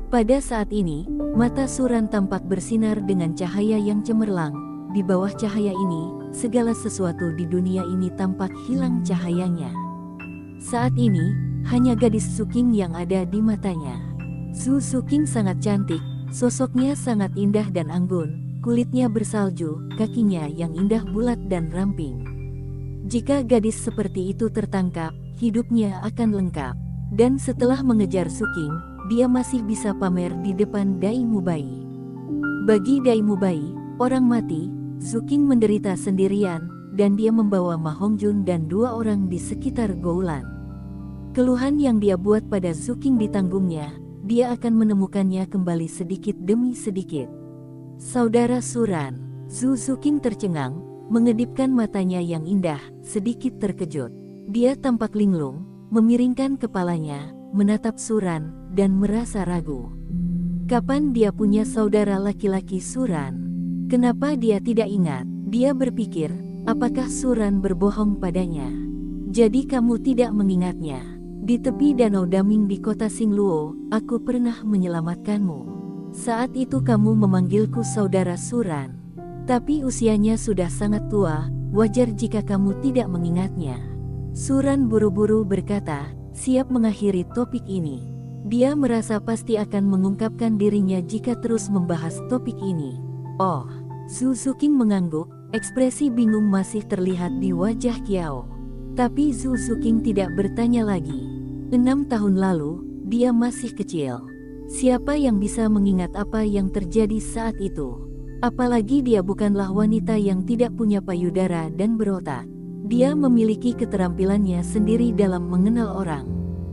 Pada saat ini, mata Suran tampak bersinar dengan cahaya yang cemerlang. Di bawah cahaya ini, segala sesuatu di dunia ini tampak hilang cahayanya. Saat ini, hanya gadis Zuking yang ada di matanya. Su Zuking sangat cantik, sosoknya sangat indah dan anggun, kulitnya bersalju, kakinya yang indah bulat dan ramping. Jika gadis seperti itu tertangkap, hidupnya akan lengkap. Dan setelah mengejar Zuking, dia masih bisa pamer di depan Dai Mubai. Bagi Dai Mubai, orang mati, Zuking menderita sendirian, dan dia membawa Ma Hongjun dan 2 orang di sekitar Goulan. Keluhan yang dia buat pada Zuking ditanggungnya, dia akan menemukannya kembali sedikit demi sedikit. Saudara Suran, Su Zuking tercengang, mengedipkan matanya yang indah, sedikit terkejut. Dia tampak linglung, memiringkan kepalanya, menatap Suran, dan merasa ragu. Kapan dia punya saudara laki-laki Suran? Kenapa dia tidak ingat? Dia berpikir, apakah Suran berbohong padanya? Jadi kamu tidak mengingatnya. Di tepi danau Daming di kota Xingluo, aku pernah menyelamatkanmu. Saat itu kamu memanggilku saudara Suran. Tapi usianya sudah sangat tua, wajar jika kamu tidak mengingatnya. Suran buru-buru berkata, siap mengakhiri topik ini. Dia merasa pasti akan mengungkapkan dirinya jika terus membahas topik ini. Oh, Su Zuking mengangguk, ekspresi bingung masih terlihat di wajah Kiao. Tapi Su Zuking tidak bertanya lagi. 6 tahun lalu, dia masih kecil. Siapa yang bisa mengingat apa yang terjadi saat itu? Apalagi dia bukanlah wanita yang tidak punya payudara dan berotak. Dia memiliki keterampilannya sendiri dalam mengenal orang.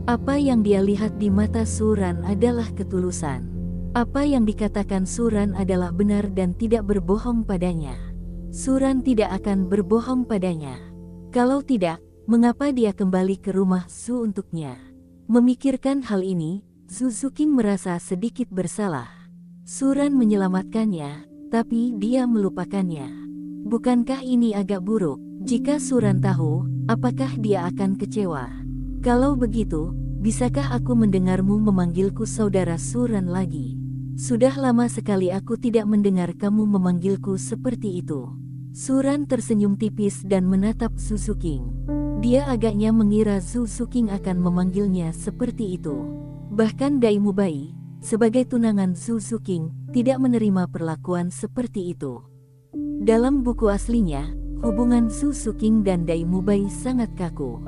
Apa yang dia lihat di mata Suran adalah ketulusan. Apa yang dikatakan Suran adalah benar dan tidak berbohong padanya. Suran tidak akan berbohong padanya. Kalau tidak, mengapa dia kembali ke rumah Su untuknya? Memikirkan hal ini, Su Zuking merasa sedikit bersalah. Suran menyelamatkannya, tapi dia melupakannya. Bukankah ini agak buruk? Jika Suran tahu, apakah dia akan kecewa? Kalau begitu, bisakah aku mendengarmu memanggilku saudara Suran lagi? Sudah lama sekali aku tidak mendengar kamu memanggilku seperti itu. Suran tersenyum tipis dan menatap Zhu Suking. Dia agaknya mengira Zhu Suking akan memanggilnya seperti itu. Bahkan Dai Mubai, sebagai tunangan Zhu Suking, tidak menerima perlakuan seperti itu. Dalam buku aslinya, hubungan Zhu Suking dan Dai Mubai sangat kaku.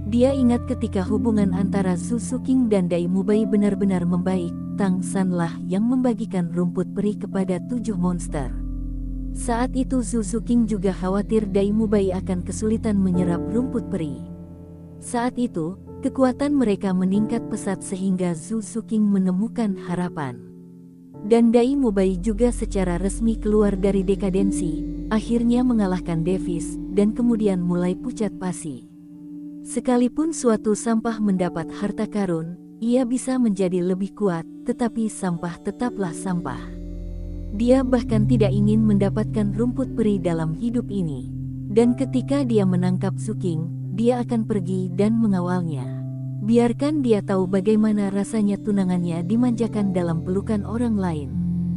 Dia ingat ketika hubungan antara Zhu Suking dan Dai Mubai benar-benar membaik, Tang San lah yang membagikan rumput peri kepada 7 monster. Saat itu Zhu Suking juga khawatir Dai Mubai akan kesulitan menyerap rumput peri. Saat itu, kekuatan mereka meningkat pesat sehingga Zhu Suking menemukan harapan. Dan Dai Mubai juga secara resmi keluar dari dekadensi, akhirnya mengalahkan Davis, dan kemudian mulai pucat pasi. Sekalipun suatu sampah mendapat harta karun, ia bisa menjadi lebih kuat, tetapi sampah tetaplah sampah. Dia bahkan tidak ingin mendapatkan rumput peri dalam hidup ini. Dan ketika dia menangkap Suking, dia akan pergi dan mengawalnya. Biarkan dia tahu bagaimana rasanya tunangannya dimanjakan dalam pelukan orang lain.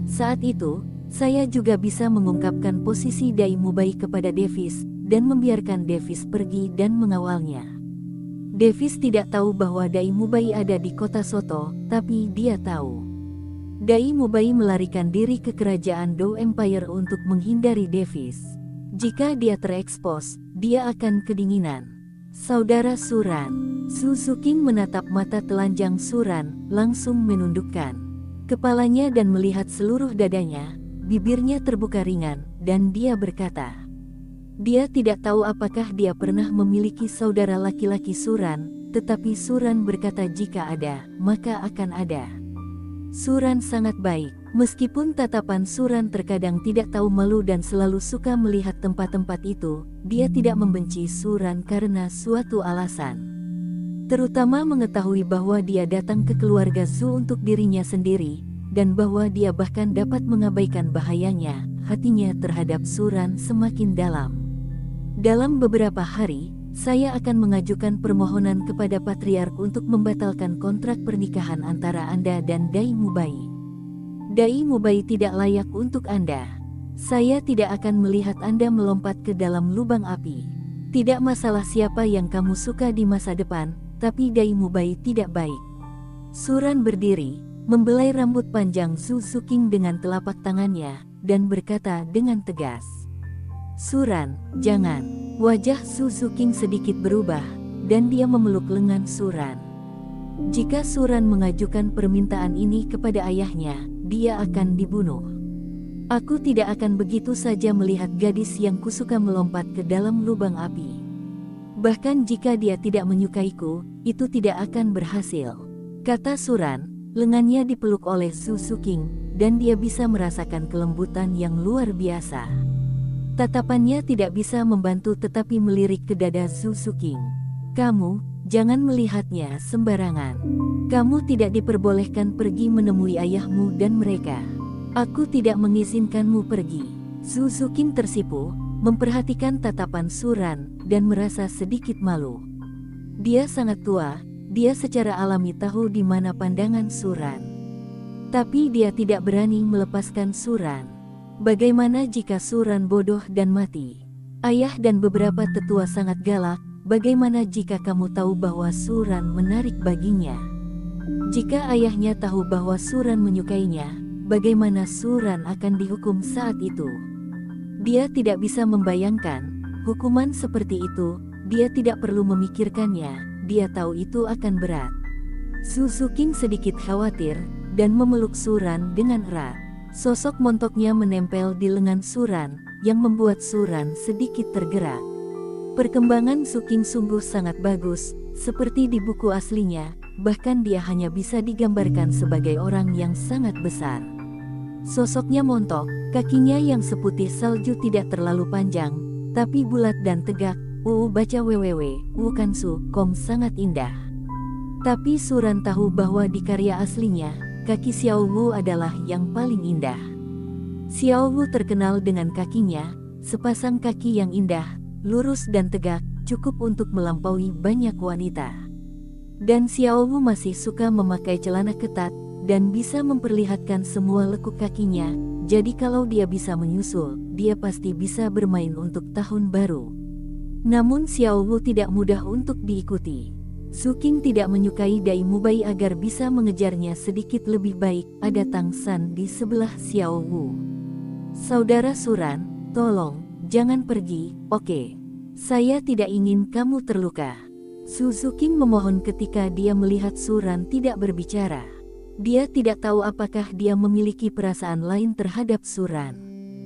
Saat itu, saya juga bisa mengungkapkan posisi Dai Mubai kepada Davis, dan membiarkan Davis pergi dan mengawalnya. Davis tidak tahu bahwa Dai Mubai ada di kota Soto, tapi dia tahu. Dai Mubai melarikan diri ke kerajaan Dou Empire untuk menghindari Davis. Jika dia terekspos, dia akan kedinginan. Saudara Suran. Zhu Suking menatap mata telanjang Suran, langsung menundukkan kepalanya dan melihat seluruh dadanya, bibirnya terbuka ringan, dan dia berkata, dia tidak tahu apakah dia pernah memiliki saudara laki-laki Suran, tetapi Suran berkata jika ada, maka akan ada. Suran sangat baik, meskipun tatapan Suran terkadang tidak tahu malu dan selalu suka melihat tempat-tempat itu, dia tidak membenci Suran karena suatu alasan. Terutama mengetahui bahwa dia datang ke keluarga Zhu untuk dirinya sendiri, dan bahwa dia bahkan dapat mengabaikan bahayanya, hatinya terhadap Suran semakin dalam. Dalam beberapa hari, saya akan mengajukan permohonan kepada Patriark untuk membatalkan kontrak pernikahan antara Anda dan Dai Mubai. Dai Mubai tidak layak untuk Anda. Saya tidak akan melihat Anda melompat ke dalam lubang api. Tidak masalah siapa yang kamu suka di masa depan, tapi Dai Mubai tidak baik. Suran berdiri, membelai rambut panjang Zhu Suking dengan telapak tangannya, dan berkata dengan tegas, Suran, jangan. Wajah Zhu Suking sedikit berubah, dan dia memeluk lengan Suran. Jika Suran mengajukan permintaan ini kepada ayahnya, dia akan dibunuh. Aku tidak akan begitu saja melihat gadis yang kusuka melompat ke dalam lubang api. Bahkan jika dia tidak menyukaiku, itu tidak akan berhasil. Kata Suran, lengannya dipeluk oleh Zhu Suking, dan dia bisa merasakan kelembutan yang luar biasa. Tatapannya tidak bisa membantu tetapi melirik ke dada Zhu Suking. Kamu, jangan melihatnya sembarangan. Kamu tidak diperbolehkan pergi menemui ayahmu dan mereka. Aku tidak mengizinkanmu pergi. Zhu Suking tersipu, memperhatikan tatapan Suran, dan merasa sedikit malu. Dia sangat tua, dia secara alami tahu di mana pandangan Suran. Tapi dia tidak berani melepaskan Suran. Bagaimana jika Suran bodoh dan mati? Ayah dan beberapa tetua sangat galak, bagaimana jika kamu tahu bahwa Suran menarik baginya? Jika ayahnya tahu bahwa Suran menyukainya, bagaimana Suran akan dihukum saat itu? Dia tidak bisa membayangkan hukuman seperti itu, dia tidak perlu memikirkannya, dia tahu itu akan berat. Zhu Suking sedikit khawatir, dan memeluk Suran dengan erat. Sosok montoknya menempel di lengan Suran, yang membuat Suran sedikit tergerak. Perkembangan Suking sungguh sangat bagus, seperti di buku aslinya, bahkan dia hanya bisa digambarkan sebagai orang yang sangat besar. Sosoknya montok, kakinya yang seputih salju tidak terlalu panjang, tapi bulat dan tegak. Baca www.wukansu.com sangat indah. Tapi Suran tahu bahwa di karya aslinya, kaki Xiao Wu adalah yang paling indah. Xiao Wu terkenal dengan kakinya, sepasang kaki yang indah, lurus dan tegak, cukup untuk melampaui banyak wanita. Dan Xiao Wu masih suka memakai celana ketat, dan bisa memperlihatkan semua lekuk kakinya, jadi kalau dia bisa menyusul, dia pasti bisa bermain untuk tahun baru. Namun Xiao Wu tidak mudah untuk diikuti. Su Qing tidak menyukai Dai Mubai agar bisa mengejarnya sedikit lebih baik, ada Tang San di sebelah Xiao Wu. Saudara Suran, tolong, jangan pergi, oke? Saya tidak ingin kamu terluka. Su Qing memohon ketika dia melihat Suran tidak berbicara. Dia tidak tahu apakah dia memiliki perasaan lain terhadap Suran.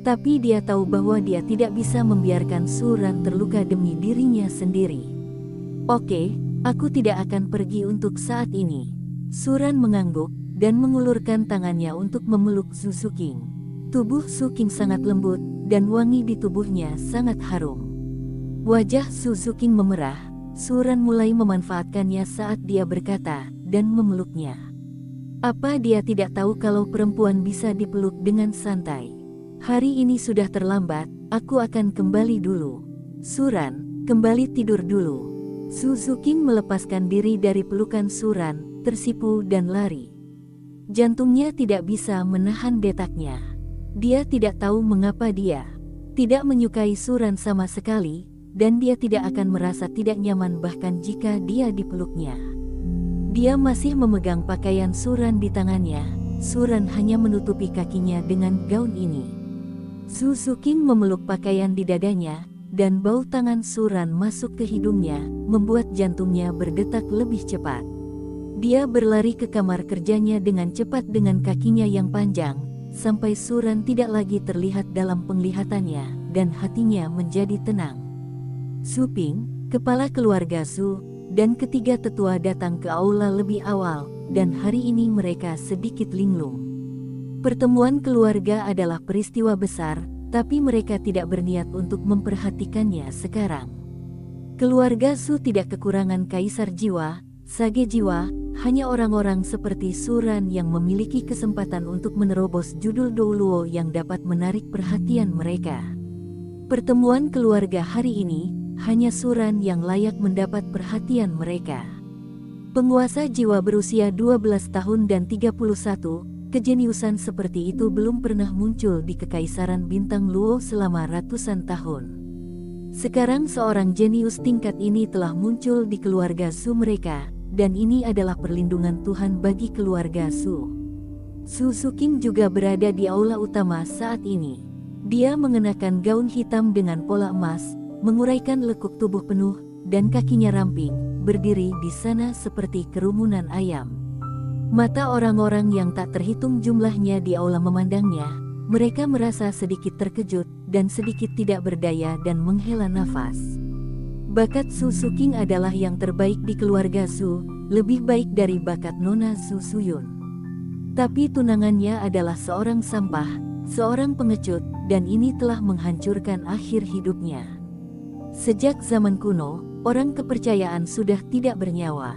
Tapi dia tahu bahwa dia tidak bisa membiarkan Suran terluka demi dirinya sendiri. Oke, aku tidak akan pergi untuk saat ini. Suran mengangguk dan mengulurkan tangannya untuk memeluk Su Qing. Tubuh Su Qing sangat lembut dan wangi di tubuhnya sangat harum. Wajah Su Qing memerah. Suran mulai memanfaatkannya saat dia berkata dan memeluknya. Apa dia tidak tahu kalau perempuan bisa dipeluk dengan santai? Hari ini sudah terlambat, aku akan kembali dulu. Suran, kembali tidur dulu. Su Qing melepaskan diri dari pelukan Suran, tersipu dan lari. Jantungnya tidak bisa menahan detaknya. Dia tidak tahu mengapa dia tidak menyukai Suran sama sekali, dan dia tidak akan merasa tidak nyaman bahkan jika dia dipeluknya. Dia masih memegang pakaian Suran di tangannya. Suran hanya menutupi kakinya dengan gaun ini. Su Qing memeluk pakaian di dadanya, dan bau tangan Suran masuk ke hidungnya, membuat jantungnya berdetak lebih cepat. Dia berlari ke kamar kerjanya dengan cepat dengan kakinya yang panjang, sampai Suran tidak lagi terlihat dalam penglihatannya, dan hatinya menjadi tenang. Su Ping, kepala keluarga Su, dan ketiga tetua datang ke aula lebih awal, dan hari ini mereka sedikit linglung. Pertemuan keluarga adalah peristiwa besar, tapi mereka tidak berniat untuk memperhatikannya sekarang. Keluarga Su tidak kekurangan kaisar jiwa, sage jiwa, hanya orang-orang seperti Suran yang memiliki kesempatan untuk menerobos judul Douluo yang dapat menarik perhatian mereka. Pertemuan keluarga hari ini hanya Suran yang layak mendapat perhatian mereka. Penguasa jiwa berusia 12 tahun dan 31, kejeniusan seperti itu belum pernah muncul di Kekaisaran Bintang Luo selama ratusan tahun. Sekarang seorang jenius tingkat ini telah muncul di keluarga Su mereka, dan ini adalah perlindungan Tuhan bagi keluarga Su. Su Qing juga berada di aula utama saat ini. Dia mengenakan gaun hitam dengan pola emas, menguraikan lekuk tubuh penuh, dan kakinya ramping, berdiri di sana seperti kerumunan ayam. Mata orang-orang yang tak terhitung jumlahnya di aula memandangnya, mereka merasa sedikit terkejut, dan sedikit tidak berdaya dan menghela nafas. Bakat Su Qing adalah yang terbaik di keluarga Su, lebih baik dari bakat Nona Su Suyun. Tapi tunangannya adalah seorang sampah, seorang pengecut, dan ini telah menghancurkan akhir hidupnya. Sejak zaman kuno, orang kepercayaan sudah tidak bernyawa.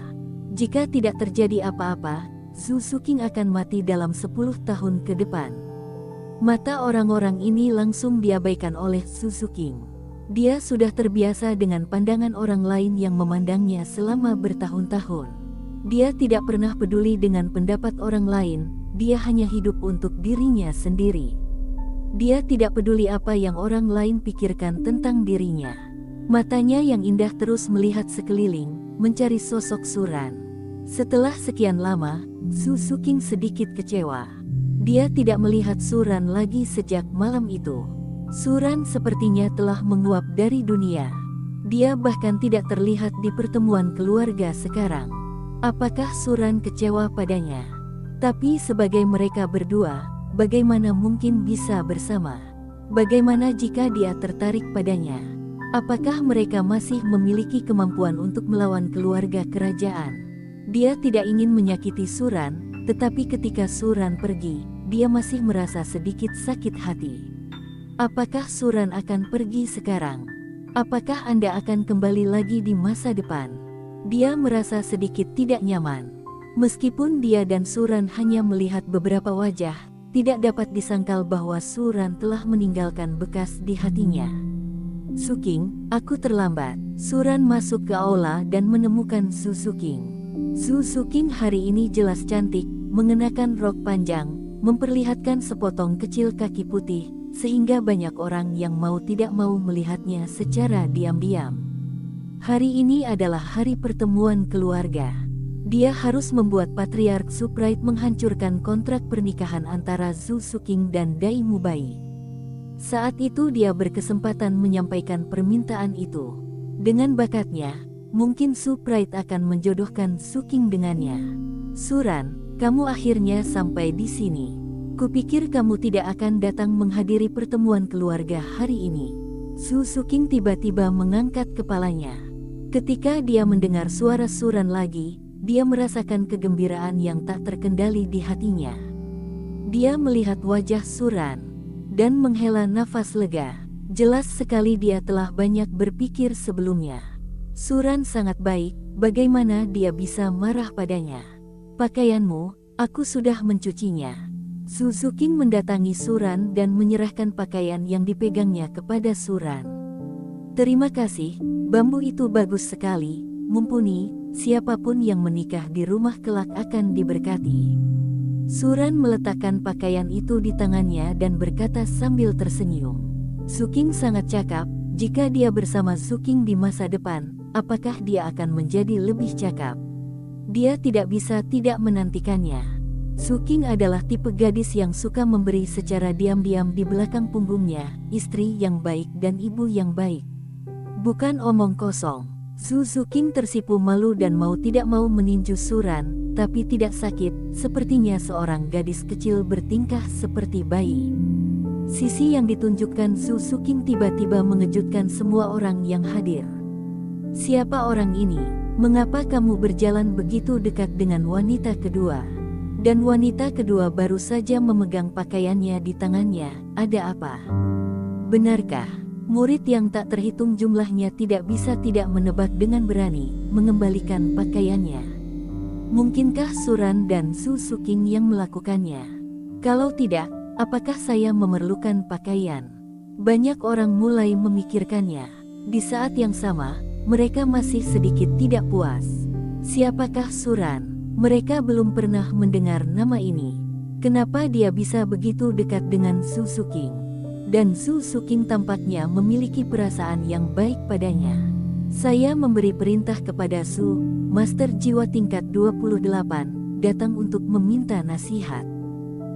Jika tidak terjadi apa-apa, Su Qing akan mati dalam 10 tahun ke depan. Mata orang-orang ini langsung diabaikan oleh Su Qing. Dia sudah terbiasa dengan pandangan orang lain yang memandangnya selama bertahun-tahun. Dia tidak pernah peduli dengan pendapat orang lain, dia hanya hidup untuk dirinya sendiri. Dia tidak peduli apa yang orang lain pikirkan tentang dirinya. Matanya yang indah terus melihat sekeliling, mencari sosok Suran. Setelah sekian lama, Su Qing sedikit kecewa. Dia tidak melihat Suran lagi sejak malam itu. Suran sepertinya telah menguap dari dunia. Dia bahkan tidak terlihat di pertemuan keluarga sekarang. Apakah Suran kecewa padanya? Tapi sebagai mereka berdua, bagaimana mungkin bisa bersama? Bagaimana jika dia tertarik padanya? Apakah mereka masih memiliki kemampuan untuk melawan keluarga kerajaan? Dia tidak ingin menyakiti Suran, tetapi ketika Suran pergi, dia masih merasa sedikit sakit hati. Apakah Suran akan pergi sekarang? Apakah Anda akan kembali lagi di masa depan? Dia merasa sedikit tidak nyaman. Meskipun dia dan Suran hanya melihat beberapa wajah, tidak dapat disangkal bahwa Suran telah meninggalkan bekas di hatinya. Su Qing, aku terlambat. Suran masuk ke aula dan menemukan Su Qing. Su Qing hari ini jelas cantik, mengenakan rok panjang, memperlihatkan sepotong kecil kaki putih, sehingga banyak orang yang mau tidak mau melihatnya secara diam-diam. Hari ini adalah hari pertemuan keluarga. Dia harus membuat Patriark Suprite menghancurkan kontrak pernikahan antara Zhu Suqing dan Dai Mubai. Saat itu dia berkesempatan menyampaikan permintaan itu. Dengan bakatnya, mungkin Suprite akan menjodohkan Suqing dengannya. Suran, kamu akhirnya sampai di sini. Kupikir kamu tidak akan datang menghadiri pertemuan keluarga hari ini. Zhu Suqing tiba-tiba mengangkat kepalanya. Ketika dia mendengar suara Suran lagi, dia merasakan kegembiraan yang tak terkendali di hatinya. Dia melihat wajah Suran dan menghela nafas lega. Jelas sekali dia telah banyak berpikir sebelumnya. Suran sangat baik, bagaimana dia bisa marah padanya? Pakaianmu, aku sudah mencucinya. Zhu Suqing mendatangi Suran dan menyerahkan pakaian yang dipegangnya kepada Suran. Terima kasih, bambu itu bagus sekali, mumpuni, siapapun yang menikah di rumah kelak akan diberkati. Suran meletakkan pakaian itu di tangannya dan berkata sambil tersenyum. Suqing sangat cakap, jika dia bersama Suqing di masa depan, apakah dia akan menjadi lebih cakap? Dia tidak bisa tidak menantikannya. Suqing adalah tipe gadis yang suka memberi secara diam-diam di belakang punggungnya, istri yang baik dan ibu yang baik. Bukan omong kosong. Zhu Suqing tersipu malu dan mau tidak mau meninju Suran, tapi tidak sakit, sepertinya seorang gadis kecil bertingkah seperti bayi. Sisi yang ditunjukkan Zhu Suqing tiba-tiba mengejutkan semua orang yang hadir. Siapa orang ini? Mengapa kamu berjalan begitu dekat dengan wanita kedua? Dan wanita kedua baru saja memegang pakaiannya di tangannya, ada apa? Benarkah? Murid yang tak terhitung jumlahnya tidak bisa tidak menebak dengan berani, mengembalikan pakaiannya. Mungkinkah Suran dan Zhu Suqing yang melakukannya? Kalau tidak, apakah saya memerlukan pakaian? Banyak orang mulai memikirkannya. Di saat yang sama, mereka masih sedikit tidak puas. Siapakah Suran? Mereka belum pernah mendengar nama ini. Kenapa dia bisa begitu dekat dengan Zhu Suqing? Dan Zhu Suqing tampaknya memiliki perasaan yang baik padanya. Saya memberi perintah kepada Zhu, Master Jiwa tingkat 28, datang untuk meminta nasihat.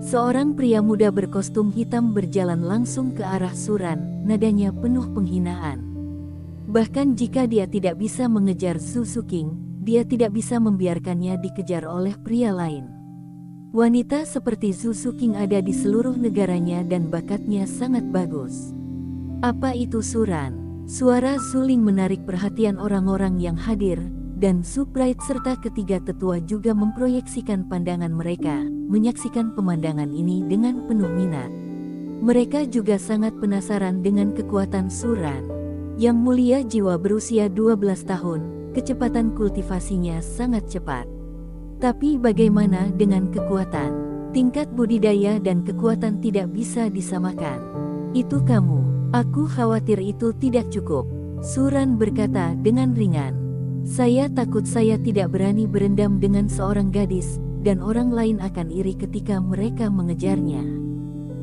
Seorang pria muda berkostum hitam berjalan langsung ke arah Suran, nadanya penuh penghinaan. Bahkan jika dia tidak bisa mengejar Zhu Suqing, dia tidak bisa membiarkannya dikejar oleh pria lain. Wanita seperti Zhu Suqing ada di seluruh negaranya dan bakatnya sangat bagus. Apa itu Suran? Suara suling menarik perhatian orang-orang yang hadir, dan Suprite serta ketiga tetua juga memproyeksikan pandangan mereka, menyaksikan pemandangan ini dengan penuh minat. Mereka juga sangat penasaran dengan kekuatan Suran. Yang mulia jiwa berusia 12 tahun, kecepatan kultivasinya sangat cepat. Tapi bagaimana dengan kekuatan? Tingkat budidaya dan kekuatan tidak bisa disamakan. Itu kamu. Aku khawatir itu tidak cukup. Suran berkata dengan ringan. Saya takut saya tidak berani berendam dengan seorang gadis, dan orang lain akan iri ketika mereka mengejarnya.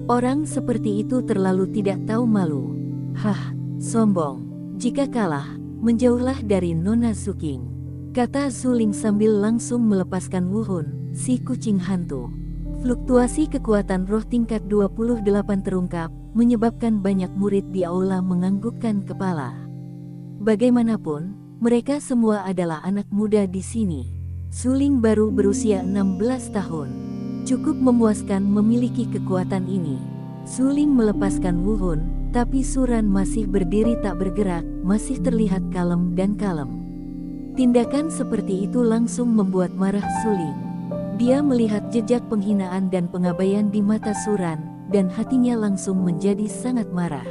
Orang seperti itu terlalu tidak tahu malu. Hah, sombong. Jika kalah, menjauhlah dari Nona Suqing, kata Zuling sambil langsung melepaskan Wuhun, si kucing hantu. Fluktuasi kekuatan roh tingkat 28 terungkap, menyebabkan banyak murid di aula menganggukkan kepala. Bagaimanapun, mereka semua adalah anak muda di sini. Zuling baru berusia 16 tahun. Cukup memuaskan memiliki kekuatan ini. Zuling melepaskan Wuhun, tapi Suran masih berdiri tak bergerak, masih terlihat kalem dan kalem. Tindakan seperti itu langsung membuat marah Zuling. Dia melihat jejak penghinaan dan pengabaian di mata Suran, dan hatinya langsung menjadi sangat marah.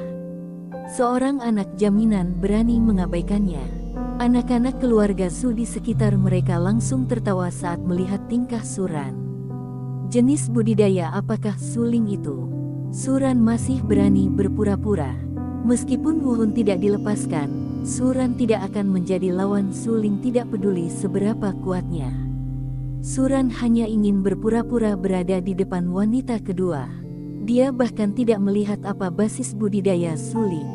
Seorang anak jaminan berani mengabaikannya. Anak-anak keluarga Zhu di sekitar mereka langsung tertawa saat melihat tingkah Suran. Jenis budidaya apakah Zuling itu? Suran masih berani berpura-pura. Meskipun Wuhun tidak dilepaskan, Suran tidak akan menjadi lawan Zuling, tidak peduli seberapa kuatnya. Suran hanya ingin berpura-pura berada di depan wanita kedua. Dia bahkan tidak melihat apa basis budidaya Suling.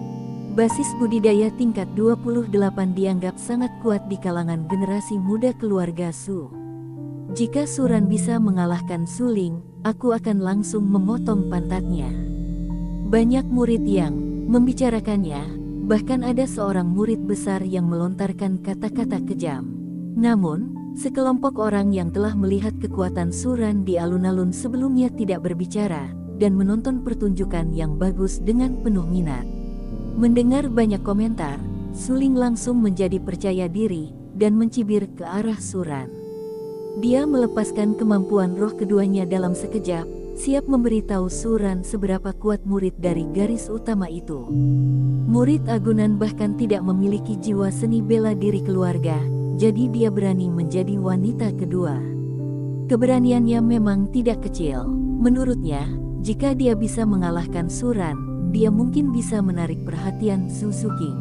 Basis budidaya tingkat 28 dianggap sangat kuat di kalangan generasi muda keluarga Su. Jika Suran bisa mengalahkan Suling, aku akan langsung memotong pantatnya. Banyak murid yang membicarakannya, bahkan ada seorang murid besar yang melontarkan kata-kata kejam. Namun, sekelompok orang yang telah melihat kekuatan Suran di alun-alun sebelumnya tidak berbicara, dan menonton pertunjukan yang bagus dengan penuh minat. Mendengar banyak komentar, Suling langsung menjadi percaya diri, dan mencibir ke arah Suran. Dia melepaskan kemampuan roh keduanya dalam sekejap, siap memberitahu Suran seberapa kuat murid dari garis utama itu. Murid agunan bahkan tidak memiliki jiwa seni bela diri keluarga, jadi dia berani menjadi wanita kedua. Keberaniannya memang tidak kecil. Menurutnya, jika dia bisa mengalahkan Suran, dia mungkin bisa menarik perhatian Su Suking.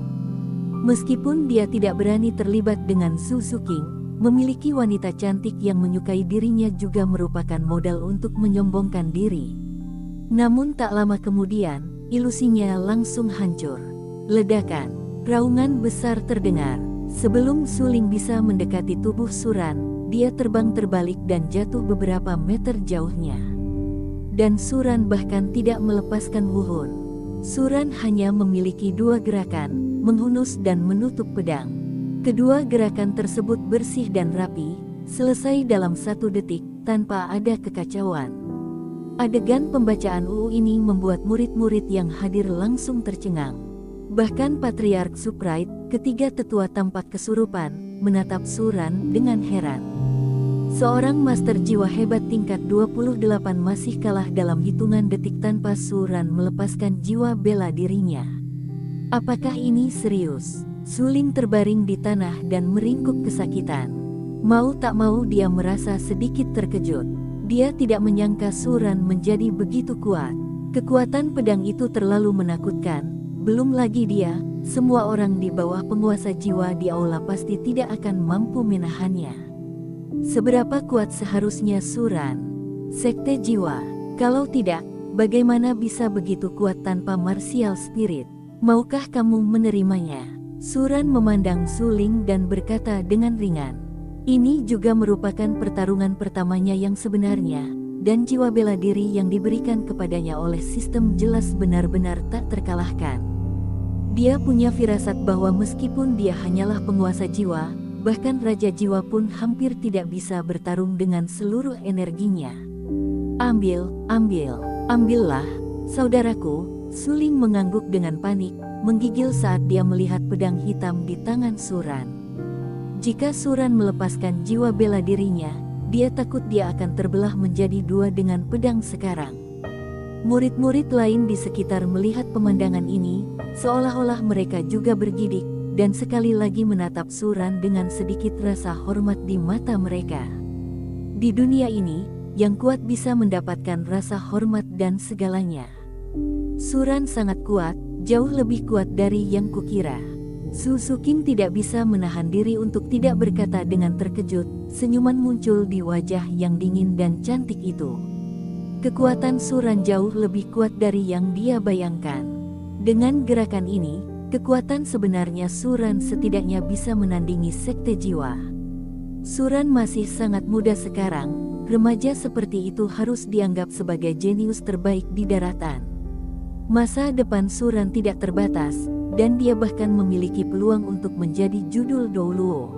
Meskipun dia tidak berani terlibat dengan Su Suking, memiliki wanita cantik yang menyukai dirinya juga merupakan modal untuk menyombongkan diri. Namun tak lama kemudian, ilusinya langsung hancur. Ledakan, raungan besar terdengar. Sebelum Suling bisa mendekati tubuh Suran, dia terbang terbalik dan jatuh beberapa meter jauhnya. Dan Suran bahkan tidak melepaskan Wuhun. Suran hanya memiliki dua gerakan, menghunus dan menutup pedang. Kedua gerakan tersebut bersih dan rapi, selesai dalam 1 detik, tanpa ada kekacauan. Adegan pembacaan UU ini membuat murid-murid yang hadir langsung tercengang. Bahkan Patriark Suprite, ketiga tetua tampak kesurupan, menatap Suran dengan heran. Seorang master jiwa hebat tingkat 28 masih kalah dalam hitungan detik tanpa Suran melepaskan jiwa bela dirinya. Apakah ini serius? Suling terbaring di tanah dan meringkuk kesakitan. Mau tak mau dia merasa sedikit terkejut. Dia tidak menyangka Suran menjadi begitu kuat. Kekuatan pedang itu terlalu menakutkan. Belum lagi dia, semua orang di bawah penguasa jiwa di aula pasti tidak akan mampu menahannya. Seberapa kuat seharusnya Suran? Sekte jiwa. Kalau tidak, bagaimana bisa begitu kuat tanpa martial spirit? Maukah kamu menerimanya? Suran memandang Suling dan berkata dengan ringan. Ini juga merupakan pertarungan pertamanya yang sebenarnya, dan jiwa bela diri yang diberikan kepadanya oleh sistem jelas benar-benar tak terkalahkan. Dia punya firasat bahwa meskipun dia hanyalah penguasa jiwa, bahkan raja jiwa pun hampir tidak bisa bertarung dengan seluruh energinya. Ambillah, saudaraku. Suling mengangguk dengan panik, menggigil saat dia melihat pedang hitam di tangan Suran. Jika Suran melepaskan jiwa bela dirinya, dia takut dia akan terbelah menjadi dua dengan pedang sekarang. Murid-murid lain di sekitar melihat pemandangan ini, seolah-olah mereka juga bergidik, dan sekali lagi menatap Suran dengan sedikit rasa hormat di mata mereka. Di dunia ini, yang kuat bisa mendapatkan rasa hormat dan segalanya. Suran sangat kuat, jauh lebih kuat dari yang kukira. Su Suking tidak bisa menahan diri untuk tidak berkata dengan terkejut, senyuman muncul di wajah yang dingin dan cantik itu. Kekuatan Suran jauh lebih kuat dari yang dia bayangkan. Dengan gerakan ini, kekuatan sebenarnya Suran setidaknya bisa menandingi sekte jiwa. Suran masih sangat muda sekarang, remaja seperti itu harus dianggap sebagai jenius terbaik di daratan. Masa depan Suran tidak terbatas, dan dia bahkan memiliki peluang untuk menjadi judul Douluo.